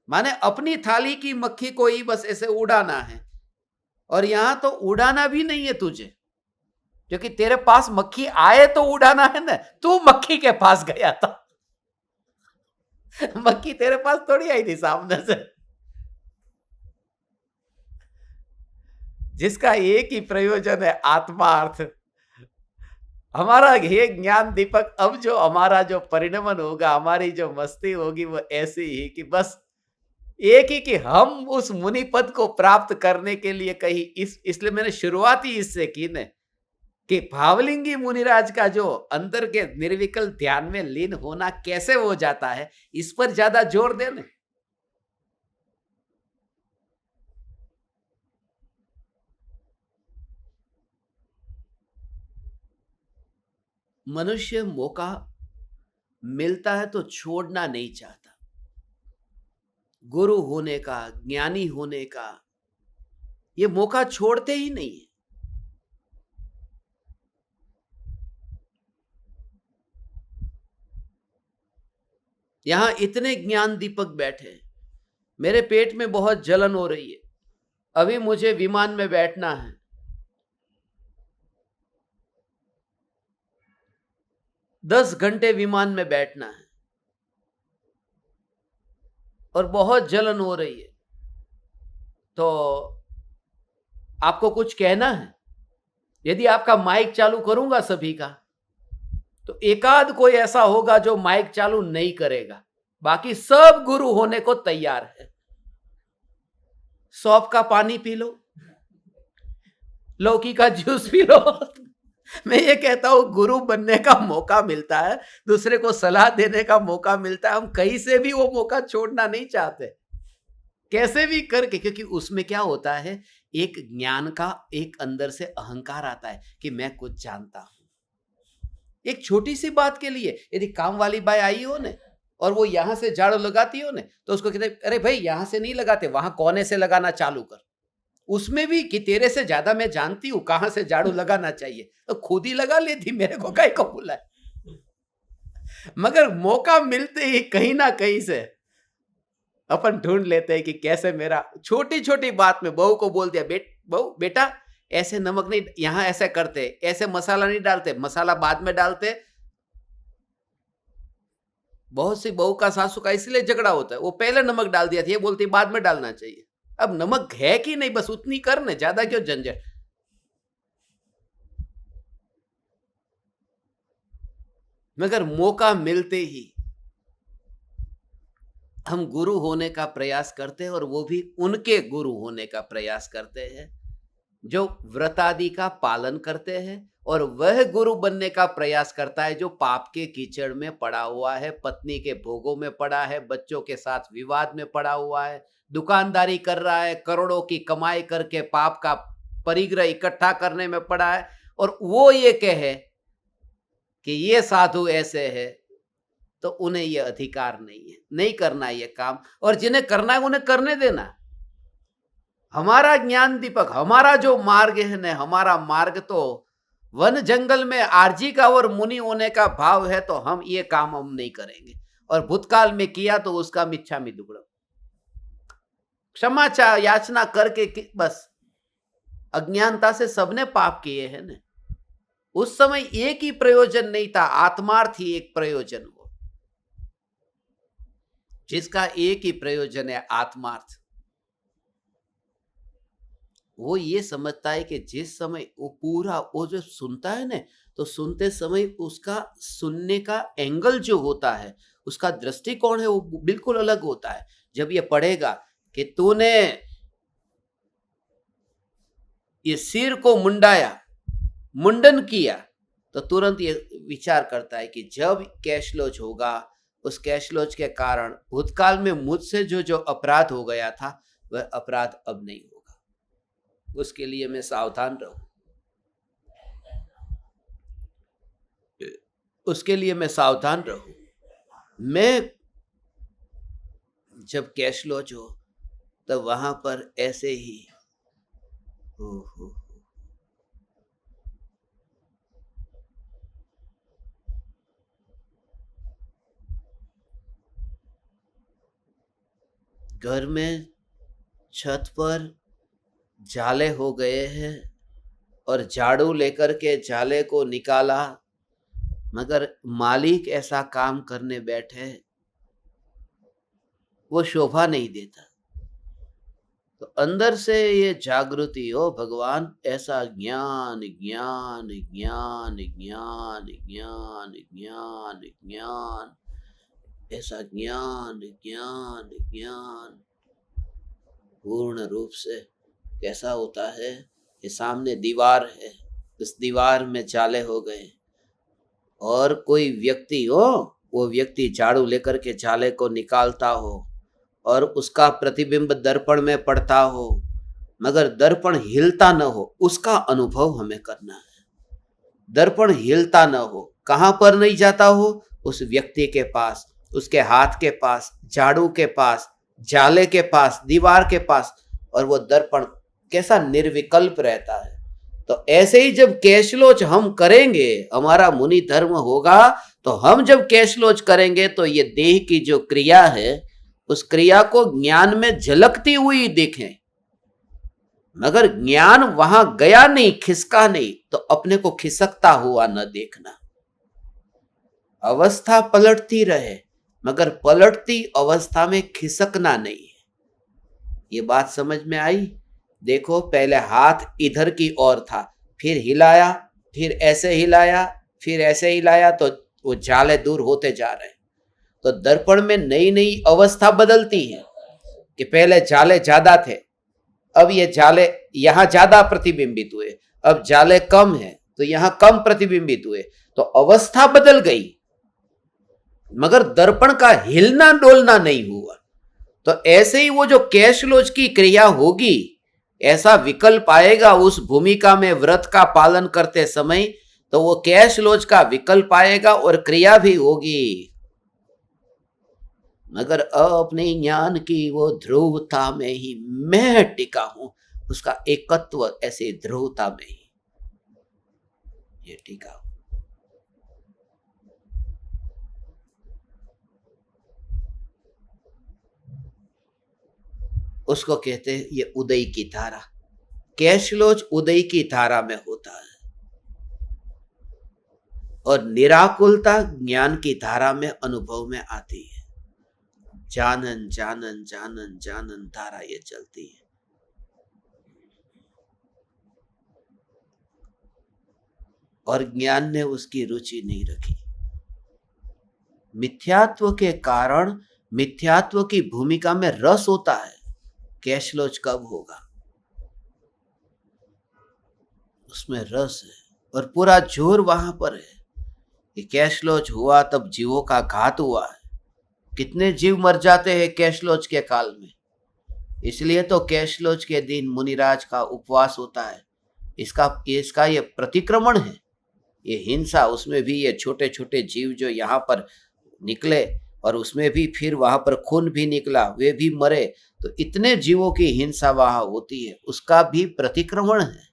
माने अपनी थाली की मक्खी को ही बस ऐसे उड़ाना है, और यहां तो उड़ाना भी नहीं है तुझे, क्योंकि तेरे पास मक्खी आए तो उड़ाना है ना। तू मक्खी के पास गया था, मक्खी तेरे पास थोड़ी आई थी सामने से। जिसका एक ही प्रयोजन है, आत्मार्थ। हमारा ये ज्ञान दीपक, अब जो हमारा जो परिणमन होगा, हमारी जो मस्ती होगी, वो ऐसी ही कि बस एक ही कि हम उस मुनि पद को प्राप्त करने के लिए कहीं इसलिए मैंने शुरुआत ही इससे की ने कि भावलिंगी मुनिराज का जो अंदर के निर्विकल ध्यान में लीन होना कैसे हो जाता है, इस पर ज्यादा जोर देने। मनुष्य मौका मिलता है तो छोड़ना नहीं चाहता, गुरु होने का, ज्ञानी होने का, ये मौका छोड़ते ही नहीं है। यहां इतने ज्ञान दीपक बैठे, मेरे पेट में बहुत जलन हो रही है, अभी मुझे विमान में बैठना है, 10 घंटे विमान में बैठना है, और बहुत जलन हो रही है, तो आपको कुछ कहना है? यदि आपका माइक चालू करूंगा सभी का, तो एकाध कोई ऐसा होगा जो माइक चालू नहीं करेगा, बाकी सब गुरु होने को तैयार है। सौंफ का पानी पी लो, लौकी का जूस पी लो। मैं ये कहता हूं, गुरु बनने का मौका मिलता है, दूसरे को सलाह देने का मौका मिलता है, हम कहीं से भी वो मौका छोड़ना नहीं चाहते, कैसे भी करके। क्योंकि उसमें क्या होता है, एक ज्ञान का एक अंदर से अहंकार आता है कि मैं कुछ जानता हूं। एक छोटी सी बात के लिए यदि काम वाली बाई आई हो ने, और वो यहां से झाड़ू लगाती हो ने, तो उसको कहते अरे भाई यहां से नहीं लगाते, वहां कोने से लगाना चालू कर। उसमें भी कि तेरे से ज्यादा मैं जानती हूं कहां से झाड़ू लगाना चाहिए, तो खुद ही लगा लेती, मेरे को काहे को बुलाए। मगर मौका मिलते ही कहीं ना कहीं से अपन ढूंढ लेते हैं कि कैसे मेरा, छोटी छोटी बात में बहू को बोल दिया, बहू बेटा ऐसे नमक नहीं, यहां ऐसे करते, ऐसे मसाला नहीं डालते, मसाला बाद में डालते। बहुत सी बहू का सासू का इसलिए झगड़ा होता है, वो पहले नमक डाल दिया था, ये बोलती बाद में डालना चाहिए। अब नमक है कि नहीं, बस उतनी करने, ज्यादा क्यों झंझट। मगर मौका मिलते ही हम गुरु होने का प्रयास करते हैं, और वो भी उनके गुरु होने का प्रयास करते हैं जो व्रतादि का पालन करते हैं, और वह गुरु बनने का प्रयास करता है जो पाप के कीचड़ में पड़ा हुआ है, पत्नी के भोगों में पड़ा है, बच्चों के साथ विवाद में पड़ा हुआ है, दुकानदारी कर रहा है, करोड़ों की कमाई करके पाप का परिग्रह इकट्ठा करने में पड़ा है, और वो ये कहे कि ये साधु ऐसे है, तो उन्हें ये अधिकार नहीं है, नहीं करना ये काम, और जिन्हें करना है उन्हें करने देना। हमारा ज्ञान दीपक, हमारा जो मार्ग है न, हमारा मार्ग तो वन जंगल में आरजी का और मुनि होने का भाव है, तो हम ये काम हम नहीं करेंगे, और भूतकाल में किया तो उसका मिच्छामि दुक्कड़म, क्षमा याचना करके बस। अज्ञानता से सबने पाप किए हैं न। उस समय एक ही प्रयोजन नहीं था, आत्मार्थ ही एक प्रयोजन हो। जिसका एक ही प्रयोजन है आत्मार्थ, वो ये समझता है कि जिस समय वो पूरा वो जो सुनता है ना, तो सुनते समय उसका सुनने का एंगल जो होता है, उसका दृष्टिकोण है, वो बिल्कुल अलग होता है। जब ये पढ़ेगा कि तूने ये सिर को मुंडाया, मुंडन किया, तो तुरंत ये विचार करता है कि जब कैशलोज होगा, उस कैशलोज के कारण भूतकाल में मुझसे जो जो अपराध हो गया था, वह अपराध अब नहीं होगा। उसके लिए मैं सावधान रहूं, उसके लिए मैं सावधान रहूं। मैं जब कैशलोज हो, तब वहां पर ऐसे ही हो। घर में छत पर जाले हो गए हैं और झाड़ू लेकर के जाले को निकाला, मगर मालिक ऐसा काम करने बैठे, वो शोभा नहीं देता। तो अंदर से ये जागृति हो, भगवान ऐसा ज्ञान ज्ञान ज्ञान ज्ञान ज्ञान ज्ञान ज्ञान, ऐसा ज्ञान ज्ञान ज्ञान पूर्ण रूप से कैसा होता है कि सामने दीवार है, उस दीवार में जाले हो गए, और कोई व्यक्ति हो, वो व्यक्ति झाड़ू लेकर के जाले को निकालता हो और उसका प्रतिबिंब दर्पण में पड़ता हो, मगर दर्पण हिलता न हो, उसका अनुभव हमें करना है। दर्पण हिलता न हो, कहां पर नहीं जाता हो, उस व्यक्ति के पास, उसके हाथ के पास, झाड़ू के पास, जाले के पास, दीवार के पास, और वो दर्पण कैसा निर्विकल्प रहता है। तो ऐसे ही जब कैशलोच हम करेंगे, हमारा मुनि धर्म होगा, तो हम जब कैशलोच करेंगे तो ये देह की जो क्रिया है, उस क्रिया को ज्ञान में झलकती हुई देखें, मगर ज्ञान वहां गया नहीं, खिसका नहीं, तो अपने को खिसकता हुआ न देखना। अवस्था पलटती रहे, मगर पलटती अवस्था में खिसकना नहीं है। ये बात समझ में आई? देखो, पहले हाथ इधर की ओर था, फिर हिलाया, फिर ऐसे हिलाया, फिर ऐसे हिलाया, तो वो जाले दूर होते जा रहे हैं। तो दर्पण में नई नई अवस्था बदलती है कि पहले जाले ज्यादा थे, अब ये जाले यहां ज्यादा प्रतिबिंबित हुए, अब जाले कम है तो यहां कम प्रतिबिंबित हुए, तो अवस्था बदल गई, मगर दर्पण का हिलना डोलना नहीं हुआ। तो ऐसे ही वो जो कैशलोच की क्रिया होगी, ऐसा विकल्प आएगा उस भूमिका में व्रत का पालन करते समय, तो वो कैशलोच का विकल्प आएगा और क्रिया भी होगी, मगर अपने ज्ञान की वो ध्रुवता में ही मैं टिका हूं, उसका एकत्व ऐसे ध्रुवता में ही ये टिका हूं। उसको कहते हैं ये उदय की धारा। कैशलोच उदय की धारा में होता है, और निराकुलता ज्ञान की धारा में अनुभव में आती है। जानन जानन जानन जानन धारा ये चलती है। और ज्ञान ने उसकी रुचि नहीं रखी। मिथ्यात्व के कारण मिथ्यात्व की भूमिका में रस होता है। कैशलोच कब होगा? उसमें रस है और पूरा जोर वहां पर है कि कैशलोच हुआ तब जीवों का घात हुआ है। कितने जीव मर जाते हैं कैशलोच के काल में। इसलिए तो कैशलोच के दिन मुनिराज का उपवास होता है। इसका ये प्रतिक्रमण है, ये हिंसा। उसमें भी ये छोटे छोटे जीव जो यहाँ पर निकले, और उसमें भी फिर वहां पर खून भी निकला, वे भी मरे, तो इतने जीवों की हिंसा वहां होती है, उसका भी प्रतिक्रमण है।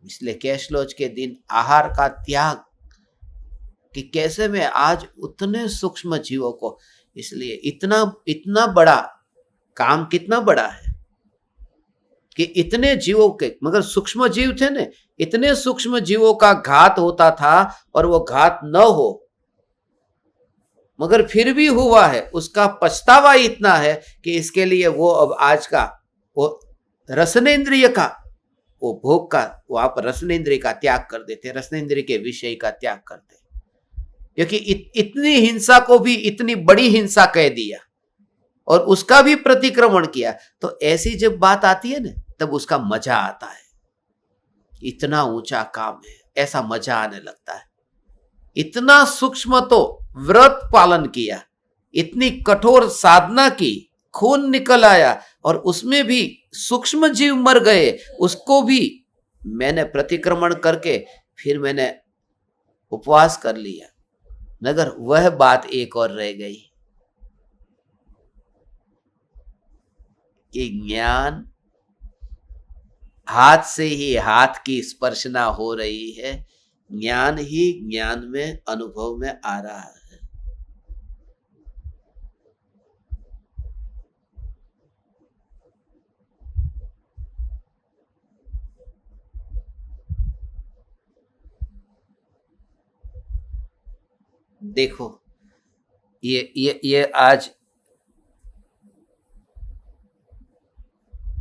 इसलिए कैशलोच के दिन आहार का त्याग, कि कैसे में आज उतने सूक्ष्म जीवों को, इसलिए इतना इतना बड़ा काम कितना बड़ा है कि इतने जीवों के, मगर सूक्ष्म जीव थे ने, इतने सूक्ष्म जीवों का घात होता था, और वो घात न हो, मगर फिर भी हुआ है, उसका पछतावा इतना है कि इसके लिए वो अब आज का वो रसनेन्द्रिय का, वो भोग का, वहां पर रसनेन्द्रिय का त्याग कर देते, रसनेन्द्रिय के विषय का त्याग करते, क्योंकि इतनी हिंसा को भी इतनी बड़ी हिंसा कह दिया और उसका भी प्रतिक्रमण किया। तो ऐसी जब बात आती है ना, तब उसका मजा आता है। इतना ऊंचा काम है, ऐसा मजा आने लगता है। इतना सूक्ष्म तो व्रत पालन किया, इतनी कठोर साधना की, खून निकल आया और उसमें भी सूक्ष्म जीव मर गए, उसको भी मैंने प्रतिक्रमण करके फिर मैंने उपवास कर लिया। मगर वह बात एक और रह गई कि ज्ञान हाथ से ही हाथ की स्पर्शना हो रही है, ज्ञान ही ज्ञान में अनुभव में आ रहा है। देखो, ये आज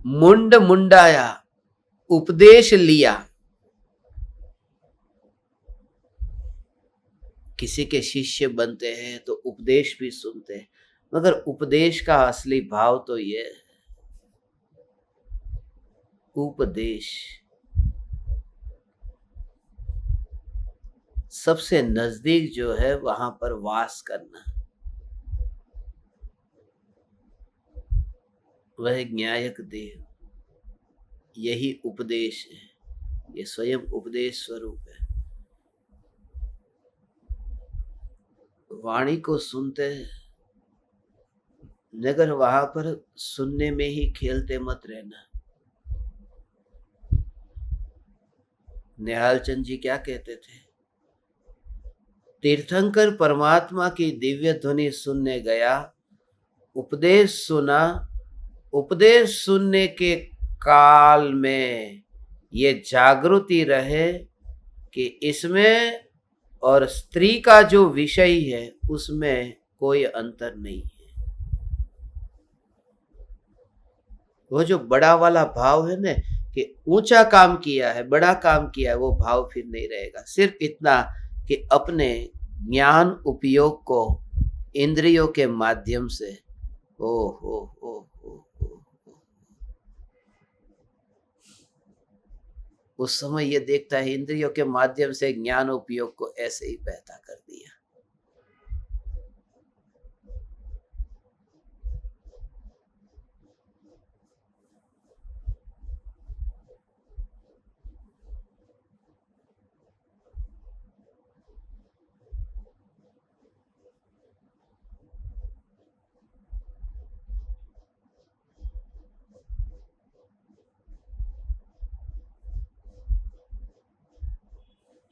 मुंड मुंडाया, उपदेश लिया, किसी के शिष्य बनते हैं तो उपदेश भी सुनते हैं, मगर उपदेश का असली भाव तो ये है, उपदेश सबसे नजदीक जो है वहां पर वास करना, वह न्यायक देव, यही उपदेश है। ये स्वयं उपदेश स्वरूप है। वाणी को सुनते हैं, मगर वहां पर सुनने में ही खेलते मत रहना। निहाल चंद जी क्या कहते थे? तीर्थंकर परमात्मा की दिव्य ध्वनि सुनने गया, उपदेश सुना, उपदेश सुनने के काल में ये जागृति रहे कि इसमें और स्त्री का जो विषय है उसमें कोई अंतर नहीं है। वो जो बड़ा वाला भाव है ना, कि ऊंचा काम किया है, बड़ा काम किया है, वो भाव फिर नहीं रहेगा। सिर्फ इतना कि अपने ज्ञान उपयोग को इंद्रियों के माध्यम से ओ उस समय ये देखता है इंद्रियों के माध्यम से ज्ञान उपयोग को ऐसे ही बहता कर दिया।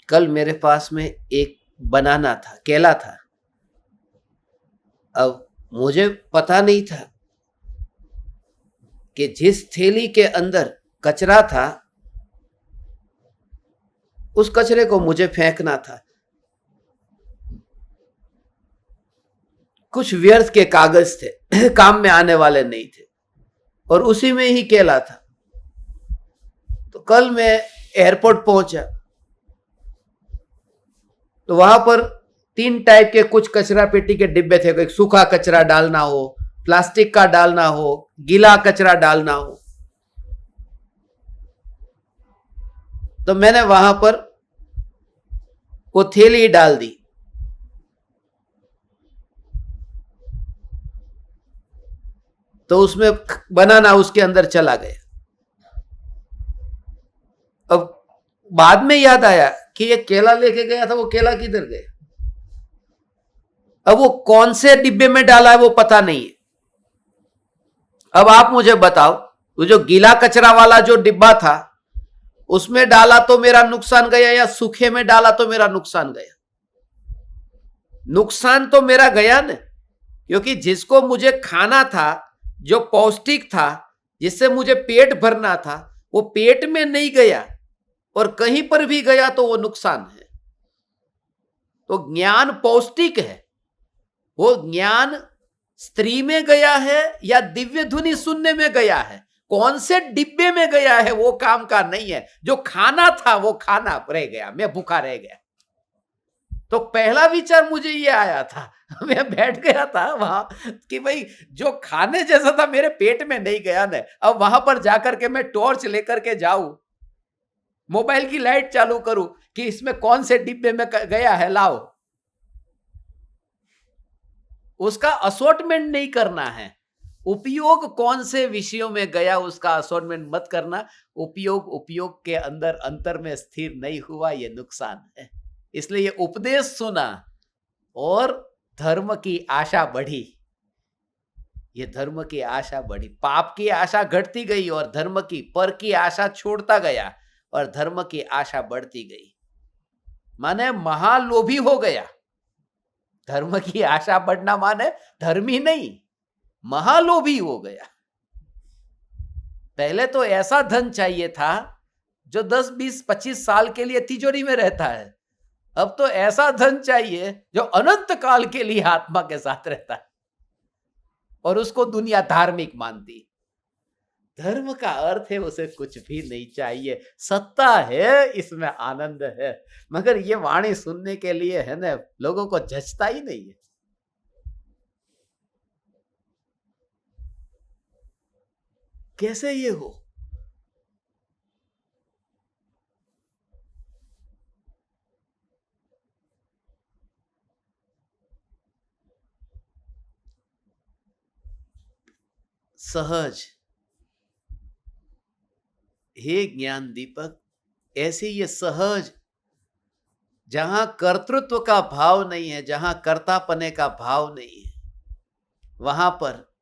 कल मेरे पास में एक बनाना था, केला था। अब मुझे पता नहीं था कि जिस थैली के अंदर कचरा था उस कचरे को मुझे फेंकना था। कुछ व्यर्थ के कागज थे, काम में आने वाले नहीं थे, और उसी में ही केला था। तो कल मैं एयरपोर्ट पहुंचा तो वहां पर 3 टाइप के कुछ कचरा पेटी के डिब्बे थे। एक सूखा कचरा डालना हो, प्लास्टिक का डालना हो, गीला कचरा डालना हो। तो मैंने वहां पर वो थैली डाल दी। तो उसमें बनाना उसके अंदर चला गया। अब बाद में याद आया कि ये केला लेके गया था, वो केला किधर गया? अब वो कौन से डिब्बे में डाला है वो पता नहीं है। अब आप मुझे बताओ, वो जो गीला कचरा वाला जो डिब्बा था उसमें डाला तो मेरा नुकसान गया, या सूखे में डाला तो मेरा नुकसान गया? नुकसान तो मेरा गया ना, क्योंकि जिसको मुझे खाना था, जो पौष्टिक था, जिससे मुझे पेट भरना था, वो पेट में नहीं गया, और कहीं पर भी गया तो वो नुकसान है। तो ज्ञान पौष्टिक है, वो ज्ञान स्त्री में गया है या दिव्य धुनी सुनने में गया है, कौन से डिब्बे में गया है वो काम का नहीं है। जो खाना था वो खाना रह गया, मैं भूखा रह गया। तो पहला विचार मुझे ये आया था, मैं बैठ गया था वहां कि भाई जो खाने जैसा था मेरे पेट में नहीं गया ना, अब वहां पर जाकर के मैं टॉर्च लेकर के जाऊं, मोबाइल की लाइट चालू करूं कि इसमें कौन से डिब्बे में गया है, लाओ। उसका असॉर्टमेंट नहीं करना है, उपयोग कौन से विषयों में गया उसका असॉर्टमेंट मत करना। उपयोग के अंदर अंतर में स्थिर नहीं हुआ, ये नुकसान है। इसलिए ये उपदेश सुना और धर्म की आशा बढ़ी, ये धर्म की आशा बढ़ी, पाप की आशा घटती गई और धर्म की, पर की आशा छोड़ता गया और धर्म की आशा बढ़ती गई। माने महालोभी हो गया। धर्म की आशा बढ़ना माने धर्मी नहीं, महालोभी हो गया। पहले तो ऐसा धन चाहिए था जो 10, 20, 25 साल के लिए तिजोरी में रहता है, अब तो ऐसा धन चाहिए जो अनंत काल के लिए आत्मा के साथ रहता है, और उसको दुनिया धार्मिक मानती। धर्म का अर्थ है उसे कुछ भी नहीं चाहिए, सत्ता है, इसमें आनंद है। मगर ये वाणी सुनने के लिए है ना, लोगों को जचता ही नहीं है। कैसे ये हो? सहज, हे ज्ञान दीपक, ऐसे ये सहज, जहां कर्तृत्व का भाव नहीं है, जहां कर्तापने का भाव नहीं है, वहां पर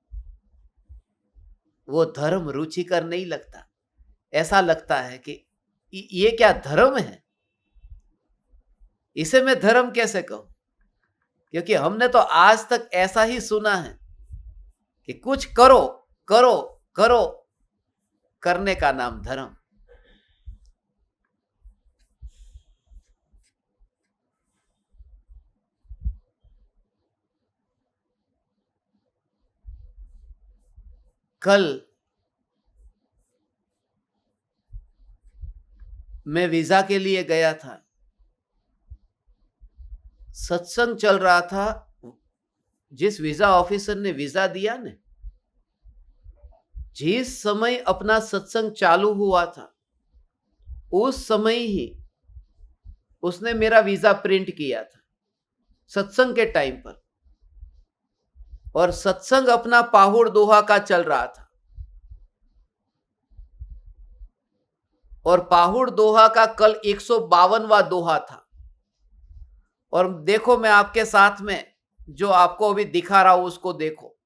वो धर्म रुचिकर नहीं लगता। ऐसा लगता है कि ये क्या धर्म है, इसे मैं धर्म कैसे कहूं? क्योंकि हमने तो आज तक ऐसा ही सुना है कि कुछ करो करो करो, करने का नाम धर्म। कल मैं वीजा के लिए गया था, सत्संग चल रहा था। जिस वीजा ऑफिसर ने वीजा दिया ने, जिस समय अपना सत्संग चालू हुआ था उस समय ही उसने मेरा वीजा प्रिंट किया था, सत्संग के टाइम पर। और सत्संग अपना पाहुड़ दोहा का चल रहा था, और पाहुड़ दोहा का कल 152वां दोहा था। और देखो, मैं आपके साथ में जो आपको अभी दिखा रहा हूं उसको देखो,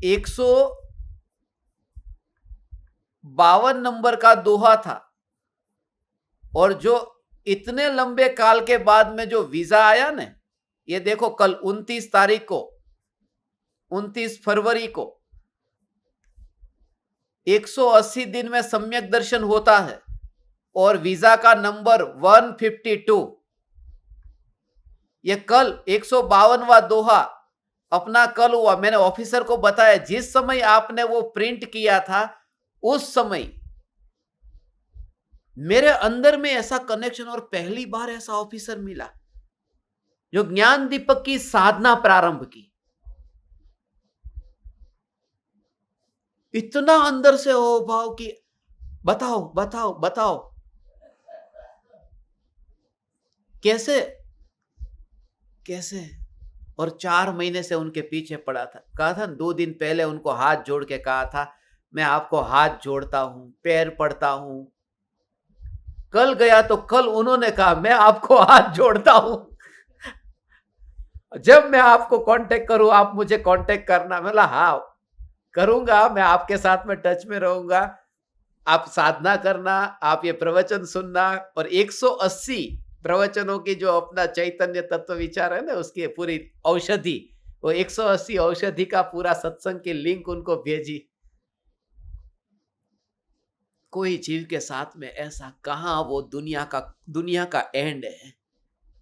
152 नंबर का दोहा था। और जो इतने लंबे काल के बाद में जो वीजा आया ना, ये देखो, कल 29 तारीख को, 29 फरवरी को 180 दिन में सम्यक दर्शन होता है, और वीजा का नंबर 152। ये कल 152वां दोहा अपना कल हुआ। मैंने ऑफिसर को बताया, जिस समय आपने वो प्रिंट किया था उस समय मेरे अंदर में ऐसा कनेक्शन, और पहली बार ऐसा ऑफिसर मिला जो ज्ञान दीपक की साधना प्रारंभ की। इतना अंदर से हो भाव कि बताओ बताओ बताओ, कैसे कैसे। और 4 महीने से उनके पीछे पड़ा था। कहा था 2 दिन पहले उनको हाथ जोड़ के कहा था, मैं आपको हाथ जोड़ता हूं, पैर पड़ता हूं। कल गया तो कल उन्होंने कहा, मैं आपको हाथ जोड़ता हूं, जब मैं आपको कांटेक्ट करूं आप मुझे कांटेक्ट करना। मैं बोला हाँ करूंगा, मैं आपके साथ में टच में रहूंगा। आप साधना करना, आप ये प्रवचन सुनना, और 180 प्रवचनों की जो अपना चैतन्य तत्व विचार है ना, उसकी पूरी औषधि, वो 180 औषधि का पूरा सत्संग की लिंक उनको भेजी। कोई जीव के साथ में ऐसा कहां वो दुनिया का एंड है।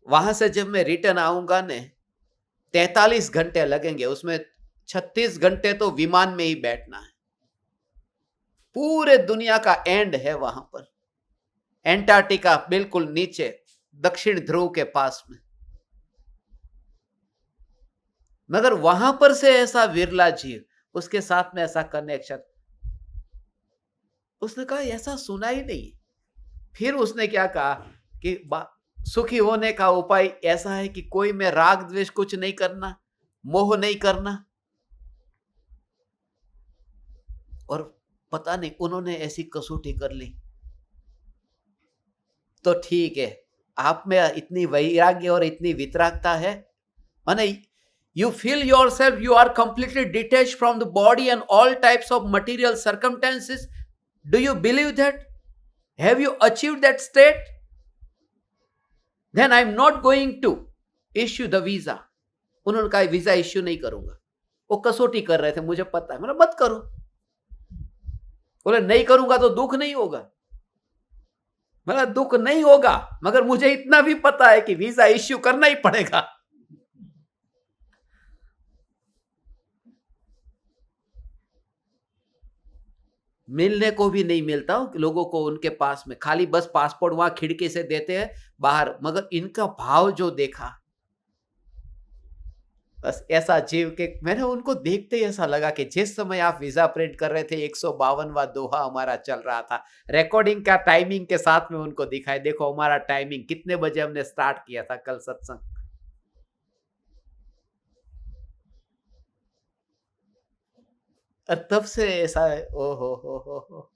वहां से जब मैं रिटर्न आऊंगा ने, 43 घंटे लगेंगे, उसमें 36 घंटे तो विमान में ही बैठना है। पूरे दुनिया का एंड है वहां पर, एंटार्क्टिका बिल्कुल नीचे दक्षिण ध्रुव के पास में। मगर वहां पर से ऐसा विरला जीव, उसके साथ में ऐसा कनेक्शन, उसने कहा ऐसा सुना ही नहीं। फिर उसने क्या कहा कि सुखी होने का उपाय ऐसा है कि कोई में राग द्वेष कुछ नहीं करना, मोह नहीं करना। और पता नहीं उन्होंने ऐसी कसौटी कर ली। तो ठीक है, आप में इतनी वैराग्य और इतनी वितरागता है, माने you feel yourself you are completely detached from the body and all types of material circumstances. Do you believe that? Have you achieved that state? Then I'm not going to issue the visa. उन्होंने कहा visa issue नहीं करूंगा। वो कसौटी कर रहे थे, मुझे पता है। मैंने मत करो। बोले नहीं करूंगा तो दुख नहीं होगा। मेरा दुख नहीं होगा, मगर मुझे इतना भी पता है कि वीजा इश्यू करना ही पड़ेगा। मिलने को भी नहीं मिलता लोगों को उनके पास में, खाली बस पासपोर्ट वहां खिड़की से देते हैं बाहर। मगर इनका भाव जो देखा, बस ऐसा जीव के, मैंने उनको देखते ही ऐसा लगा कि जिस समय आप वीजा प्रिंट कर रहे थे 152वां दोहा हमारा चल रहा था, रिकॉर्डिंग का टाइमिंग के साथ में उनको दिखाई, देखो हमारा टाइमिंग कितने बजे हमने स्टार्ट किया था कल सत्संग। और तब से ऐसा है, ओ हो हो।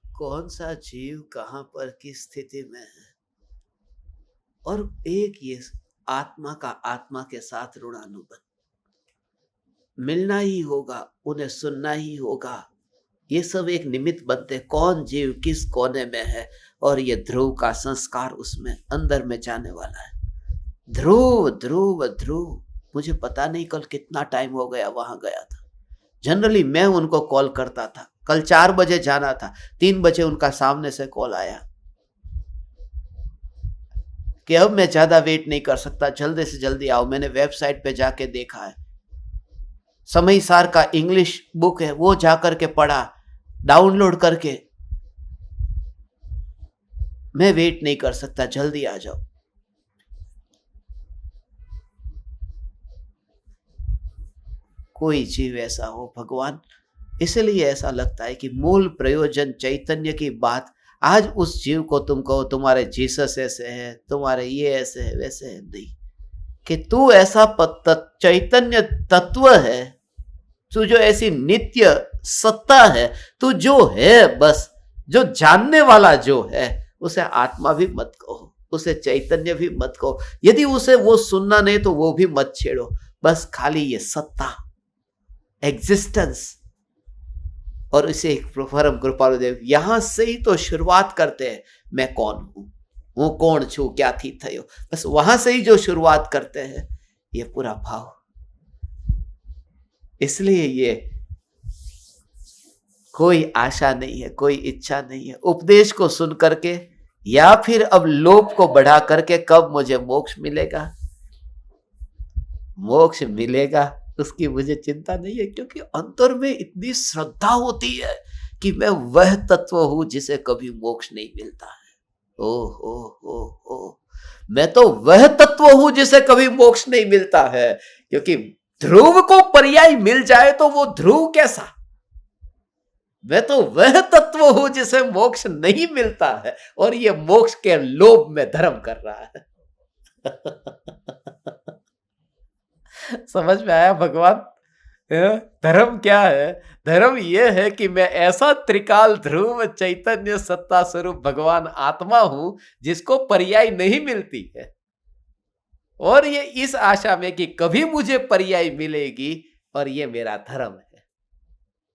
कौन सा जीव कहां पर किस स्थिति में है, और एक ये आत्मा का आत्मा के साथ ऋणानुबंध, मिलना ही होगा, उन्हें सुनना ही होगा। ये सब एक निमित्त बनते, कौन जीव किस कोने में है, और ये ध्रुव का संस्कार उसमें अंदर में जाने वाला है। ध्रुव ध्रुव ध्रुव, मुझे पता नहीं कल कितना टाइम हो गया वहां गया था। जनरली मैं उनको कॉल करता था, कल 4 बजे जाना था, 3 बजे उनका सामने से कॉल आया कि अब मैं ज्यादा वेट नहीं कर सकता, जल्दी से जल्दी आओ। मैंने वेबसाइट पे जाके देखा है, समय सार का इंग्लिश बुक है, वो जाकर के पढ़ा, डाउनलोड करके, मैं वेट नहीं कर सकता, जल्दी आ जाओ। कोई जीव ऐसा हो भगवान, इसलिए ऐसा लगता है कि मूल प्रयोजन चैतन्य की बात, आज उस जीव को तुम कहो तुम्हारे जीसस ऐसे है, तुम्हारे ये ऐसे है वैसे है, नहीं, कि तू ऐसा चैतन्य तत्व है, तू जो ऐसी नित्य सत्ता है, तू जो है, बस जो जानने वाला जो है, उसे आत्मा भी मत कहो, उसे चैतन्य भी मत कहो। यदि उसे वो सुनना नहीं तो वो भी मत छेड़ो, बस खाली ये सत्ता, एग्जिस्टेंस। और इसे परम कृपालु देव यहां से ही तो शुरुआत करते हैं, मैं कौन हूं, वो कौन छू, क्या थी थयो, बस वहां से ही जो शुरुआत करते हैं, ये पूरा भाव। इसलिए ये कोई आशा नहीं है, कोई इच्छा नहीं है उपदेश को सुन करके, या फिर अब लोभ को बढ़ा करके कब मुझे मोक्ष मिलेगा। मोक्ष मिलेगा उसकी मुझे चिंता नहीं है, क्योंकि अंतर में इतनी श्रद्धा होती है कि मैं वह तत्व हूं जिसे कभी मोक्ष नहीं मिलता है। ओ, मैं तो वह तत्व हूं जिसे कभी मोक्ष नहीं मिलता है, क्योंकि ध्रुव को पर्याय मिल जाए तो वो ध्रुव कैसा। मैं तो वह तत्व हूं जिसे मोक्ष नहीं मिलता है, और ये मोक्ष के लोभ में धर्म कर रहा है। समझ में आया भगवान? धर्म क्या है? धर्म यह है कि मैं ऐसा त्रिकाल ध्रुव चैतन्य सत्ता स्वरूप भगवान आत्मा हूं जिसको पर्याय नहीं मिलती है, और ये इस आशा में कि कभी मुझे पर्याय मिलेगी, और ये मेरा धर्म है।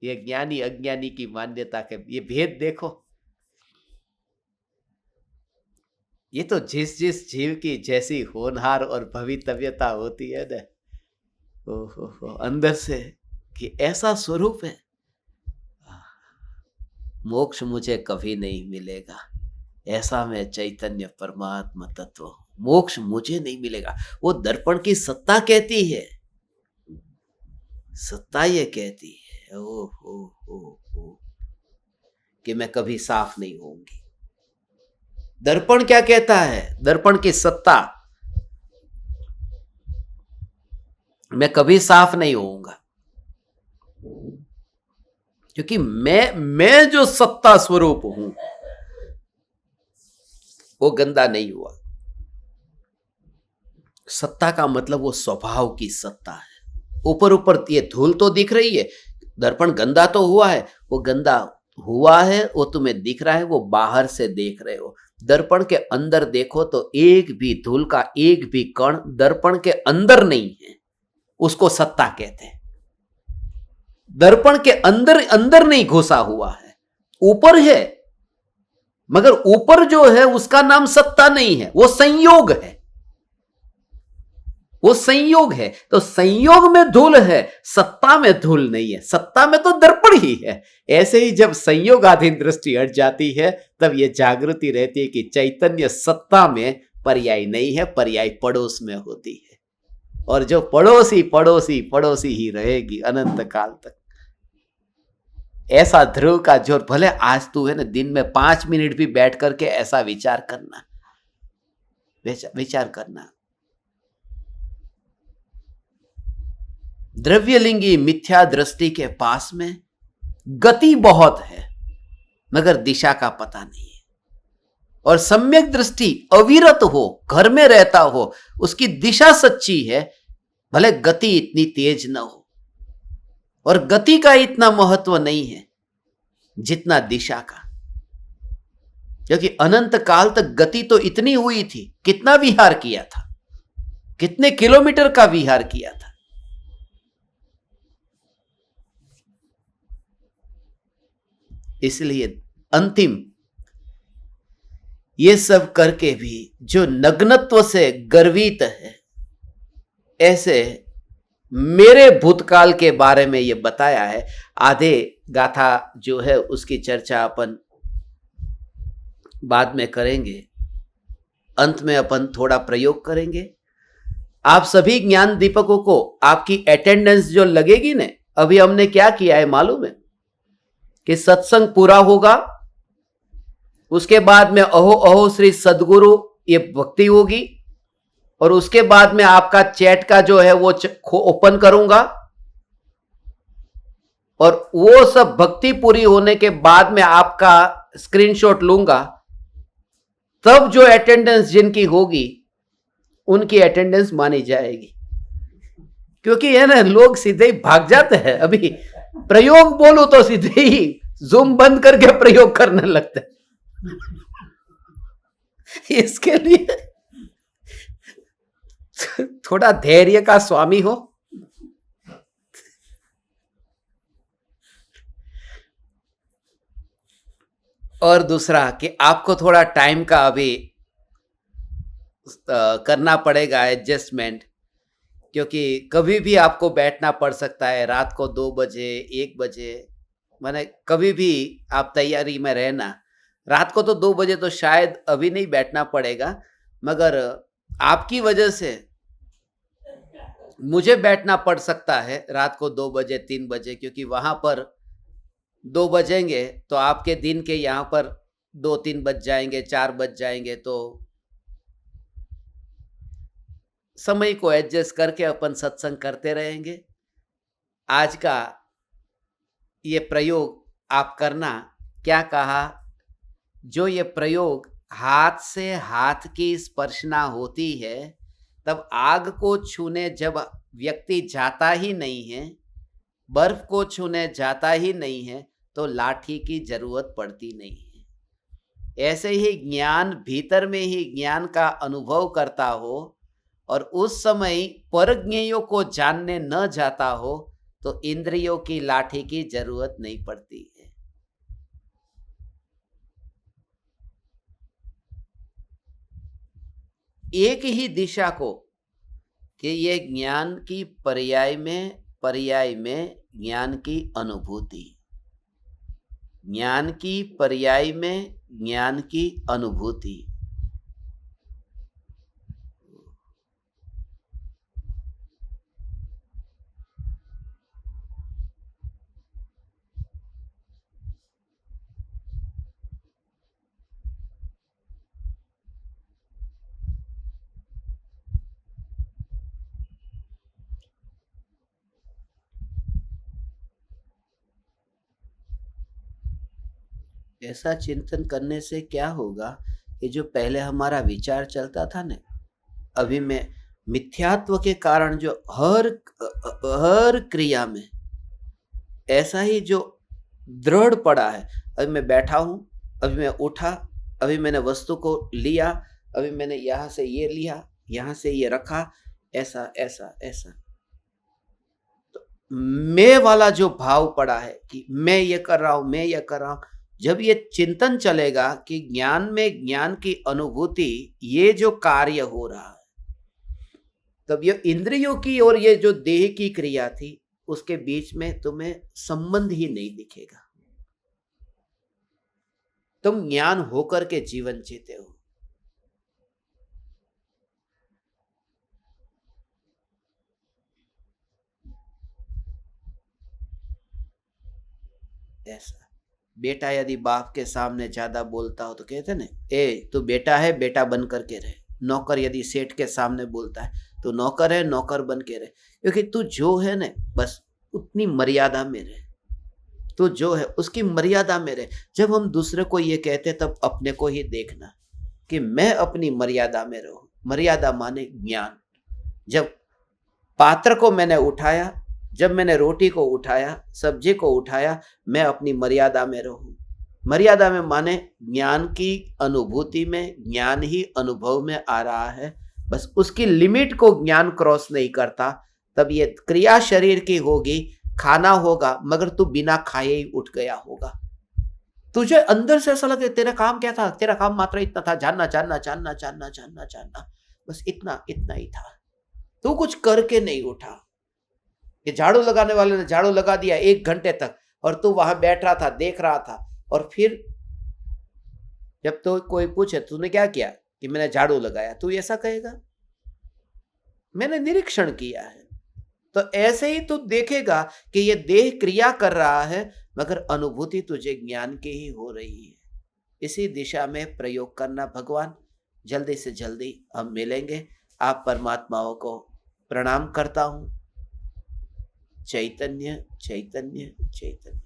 ये ज्ञानी अज्ञानी की मान्यता के ये भेद देखो। ये तो जिस जिस जीव की जैसी होनहार और भवितव्यता होती है ना, ओहो अंदर से कि ऐसा स्वरूप है, मोक्ष मुझे कभी नहीं मिलेगा, ऐसा मैं चैतन्य परमात्मा तत्व हूं, मोक्ष मुझे नहीं मिलेगा। वो दर्पण की सत्ता कहती है, सत्ता ये कहती है ओ कि मैं कभी साफ नहीं होंगी। दर्पण क्या कहता है? दर्पण की सत्ता, मैं कभी साफ नहीं होऊंगा, क्योंकि मैं जो सत्ता स्वरूप हूं वो गंदा नहीं हुआ। सत्ता का मतलब वो स्वभाव की सत्ता है। ऊपर ऊपर ये धूल तो दिख रही है, दर्पण गंदा तो हुआ है, वो गंदा हुआ है, वो तुम्हें दिख रहा है, वो बाहर से देख रहे हो। दर्पण के अंदर देखो तो एक भी धूल का एक भी कण दर्पण के अंदर नहीं है, उसको सत्ता कहते हैं। दर्पण के अंदर अंदर नहीं घुसा हुआ है, ऊपर है, मगर ऊपर जो है उसका नाम सत्ता नहीं है, वो संयोग है, वो संयोग है। तो संयोग में धूल है, सत्ता में धूल नहीं है, सत्ता में तो दर्पण ही है। ऐसे ही जब संयोगाधीन दृष्टि हट जाती है तब यह जागृति रहती है कि चैतन्य सत्ता में पर्याय नहीं है, पर्याय पड़ोस में होती है, और जो पड़ोसी पड़ोसी पड़ोसी ही रहेगी अनंत काल तक। ऐसा ध्रुव का जोर, भले आज तू है ना दिन में 5 मिनट भी बैठ करके ऐसा विचार करना, विचार करना। द्रव्यलिंगी मिथ्या दृष्टि के पास में गति बहुत है मगर दिशा का पता नहीं है, और सम्यक दृष्टि अविरत हो, घर में रहता हो, उसकी दिशा सच्ची है, भले गति इतनी तेज न हो, और गति का इतना महत्व नहीं है जितना दिशा का, क्योंकि अनंत काल तक गति तो इतनी हुई थी, कितना विहार किया था, कितने किलोमीटर का विहार किया था। इसलिए अंतिम ये सब करके भी जो नग्नत्व से गर्वित है, ऐसे मेरे भूतकाल के बारे में ये बताया है। आधे गाथा जो है उसकी चर्चा अपन बाद में करेंगे, अंत में अपन थोड़ा प्रयोग करेंगे। आप सभी ज्ञान दीपकों को आपकी अटेंडेंस जो लगेगी ना, अभी हमने क्या किया है मालूम है कि सत्संग पूरा होगा, उसके बाद में अहो अहो श्री सद्गुरु ये भक्ति होगी, और उसके बाद में आपका चैट का जो है वो ओपन करूंगा, और वो सब भक्ति पूरी होने के बाद में आपका स्क्रीनशॉट लूंगा, तब जो अटेंडेंस जिनकी होगी उनकी अटेंडेंस मानी जाएगी। क्योंकि है ना, लोग सीधे ही भाग जाते हैं, अभी प्रयोग बोलो तो सीधे ही जूम बंद करके प्रयोग करने लगते हैं। इसके लिए थोड़ा धैर्य का स्वामी हो। और दूसरा कि आपको थोड़ा टाइम का अभी करना पड़ेगा एडजस्टमेंट, क्योंकि कभी भी आपको बैठना पड़ सकता है, रात को 2 बजे 1 बजे, माने कभी भी आप तैयारी में रहना। रात को तो 2 बजे तो शायद अभी नहीं बैठना पड़ेगा, मगर आपकी वजह से मुझे बैठना पड़ सकता है रात को 2 बजे 3 बजे, क्योंकि वहां पर 2 बजेंगे तो आपके दिन के यहाँ पर 2-3 बज जाएंगे, 4 बज जाएंगे, तो समय को एडजस्ट करके अपन सत्संग करते रहेंगे। आज का ये प्रयोग आप करना, क्या कहा, जो ये प्रयोग हाथ से हाथ की स्पर्शना होती है, तब आग को छूने जब व्यक्ति जाता ही नहीं है, बर्फ को छूने जाता ही नहीं है, तो लाठी की जरूरत पड़ती नहीं है। ऐसे ही ज्ञान भीतर में ही ज्ञान का अनुभव करता हो, और उस समय परज्ञेयों को जानने न जाता हो, तो इंद्रियों की लाठी की जरूरत नहीं पड़ती है। एक ही दिशा को, कि ये ज्ञान की पर्याय में ज्ञान की अनुभूति, ज्ञान की पर्याय में ज्ञान की अनुभूति। ऐसा चिंतन करने से क्या होगा कि जो पहले हमारा विचार चलता था ना, अभी मैं मिथ्यात्व के कारण जो हर क्रिया में ऐसा ही जो दृढ़ पड़ा है, अभी मैं बैठा हूं, अभी मैं उठा, अभी मैंने वस्तु को लिया, अभी मैंने यहां से ये लिया, यहां से ये रखा, ऐसा ऐसा ऐसा, तो मैं वाला जो भाव पड़ा है कि मैं ये कर रहा हूं, मैं ये कर रहा हूं, जब ये चिंतन चलेगा कि ज्ञान में ज्ञान की अनुभूति, ये जो कार्य हो रहा है, तब ये इंद्रियों की और ये जो देह की क्रिया थी, उसके बीच में तुम्हें संबंध ही नहीं दिखेगा। तुम ज्ञान होकर के जीवन जीते हो। ऐसा बेटा यदि बाप के सामने ज्यादा बोलता हो तो कहते ना, ए तू बेटा है, बेटा बन करके रहे। नौकर यदि सेठ के सामने बोलता है तो नौकर है, नौकर बन के रहे, क्योंकि तू जो है ना बस उतनी मर्यादा में रहे, तो जो है उसकी मर्यादा में रहे। जब हम दूसरे को ये कहते तब अपने को ही देखना कि मैं अपनी मर्यादा में रहूं। मर्यादा माने ज्ञान। जब पात्र को मैंने उठाया, जब मैंने रोटी को उठाया, सब्जी को उठाया, मैं अपनी मर्यादा में रहूं। मर्यादा में माने ज्ञान की अनुभूति में, ज्ञान ही अनुभव में आ रहा है, बस उसकी लिमिट को ज्ञान क्रॉस नहीं करता। तब ये क्रिया शरीर की होगी, खाना होगा, मगर तू बिना खाए ही उठ गया होगा। तुझे अंदर से ऐसा लगे तेरा काम क्या था, तेरा काम मात्र इतना था, जानना जानना जानना जानना जानना जानना, बस इतना इतना ही था। तू कुछ करके नहीं उठा। ये झाड़ू लगाने वाले ने झाड़ू लगा दिया 1 घंटे तक, और तू वहां बैठ रहा था, देख रहा था, और फिर जब तो कोई पूछे तूने क्या किया, कि मैंने झाड़ू लगाया, तू ऐसा कहेगा मैंने निरीक्षण किया है। तो ऐसे ही तू देखेगा कि ये देह क्रिया कर रहा है, मगर अनुभूति तुझे ज्ञान की ही हो रही है। इसी दिशा में प्रयोग करना। भगवान जल्दी से जल्दी हम मिलेंगे। आप परमात्माओं को प्रणाम करता हूं। चैतन्य चैतन्य चैतन्य।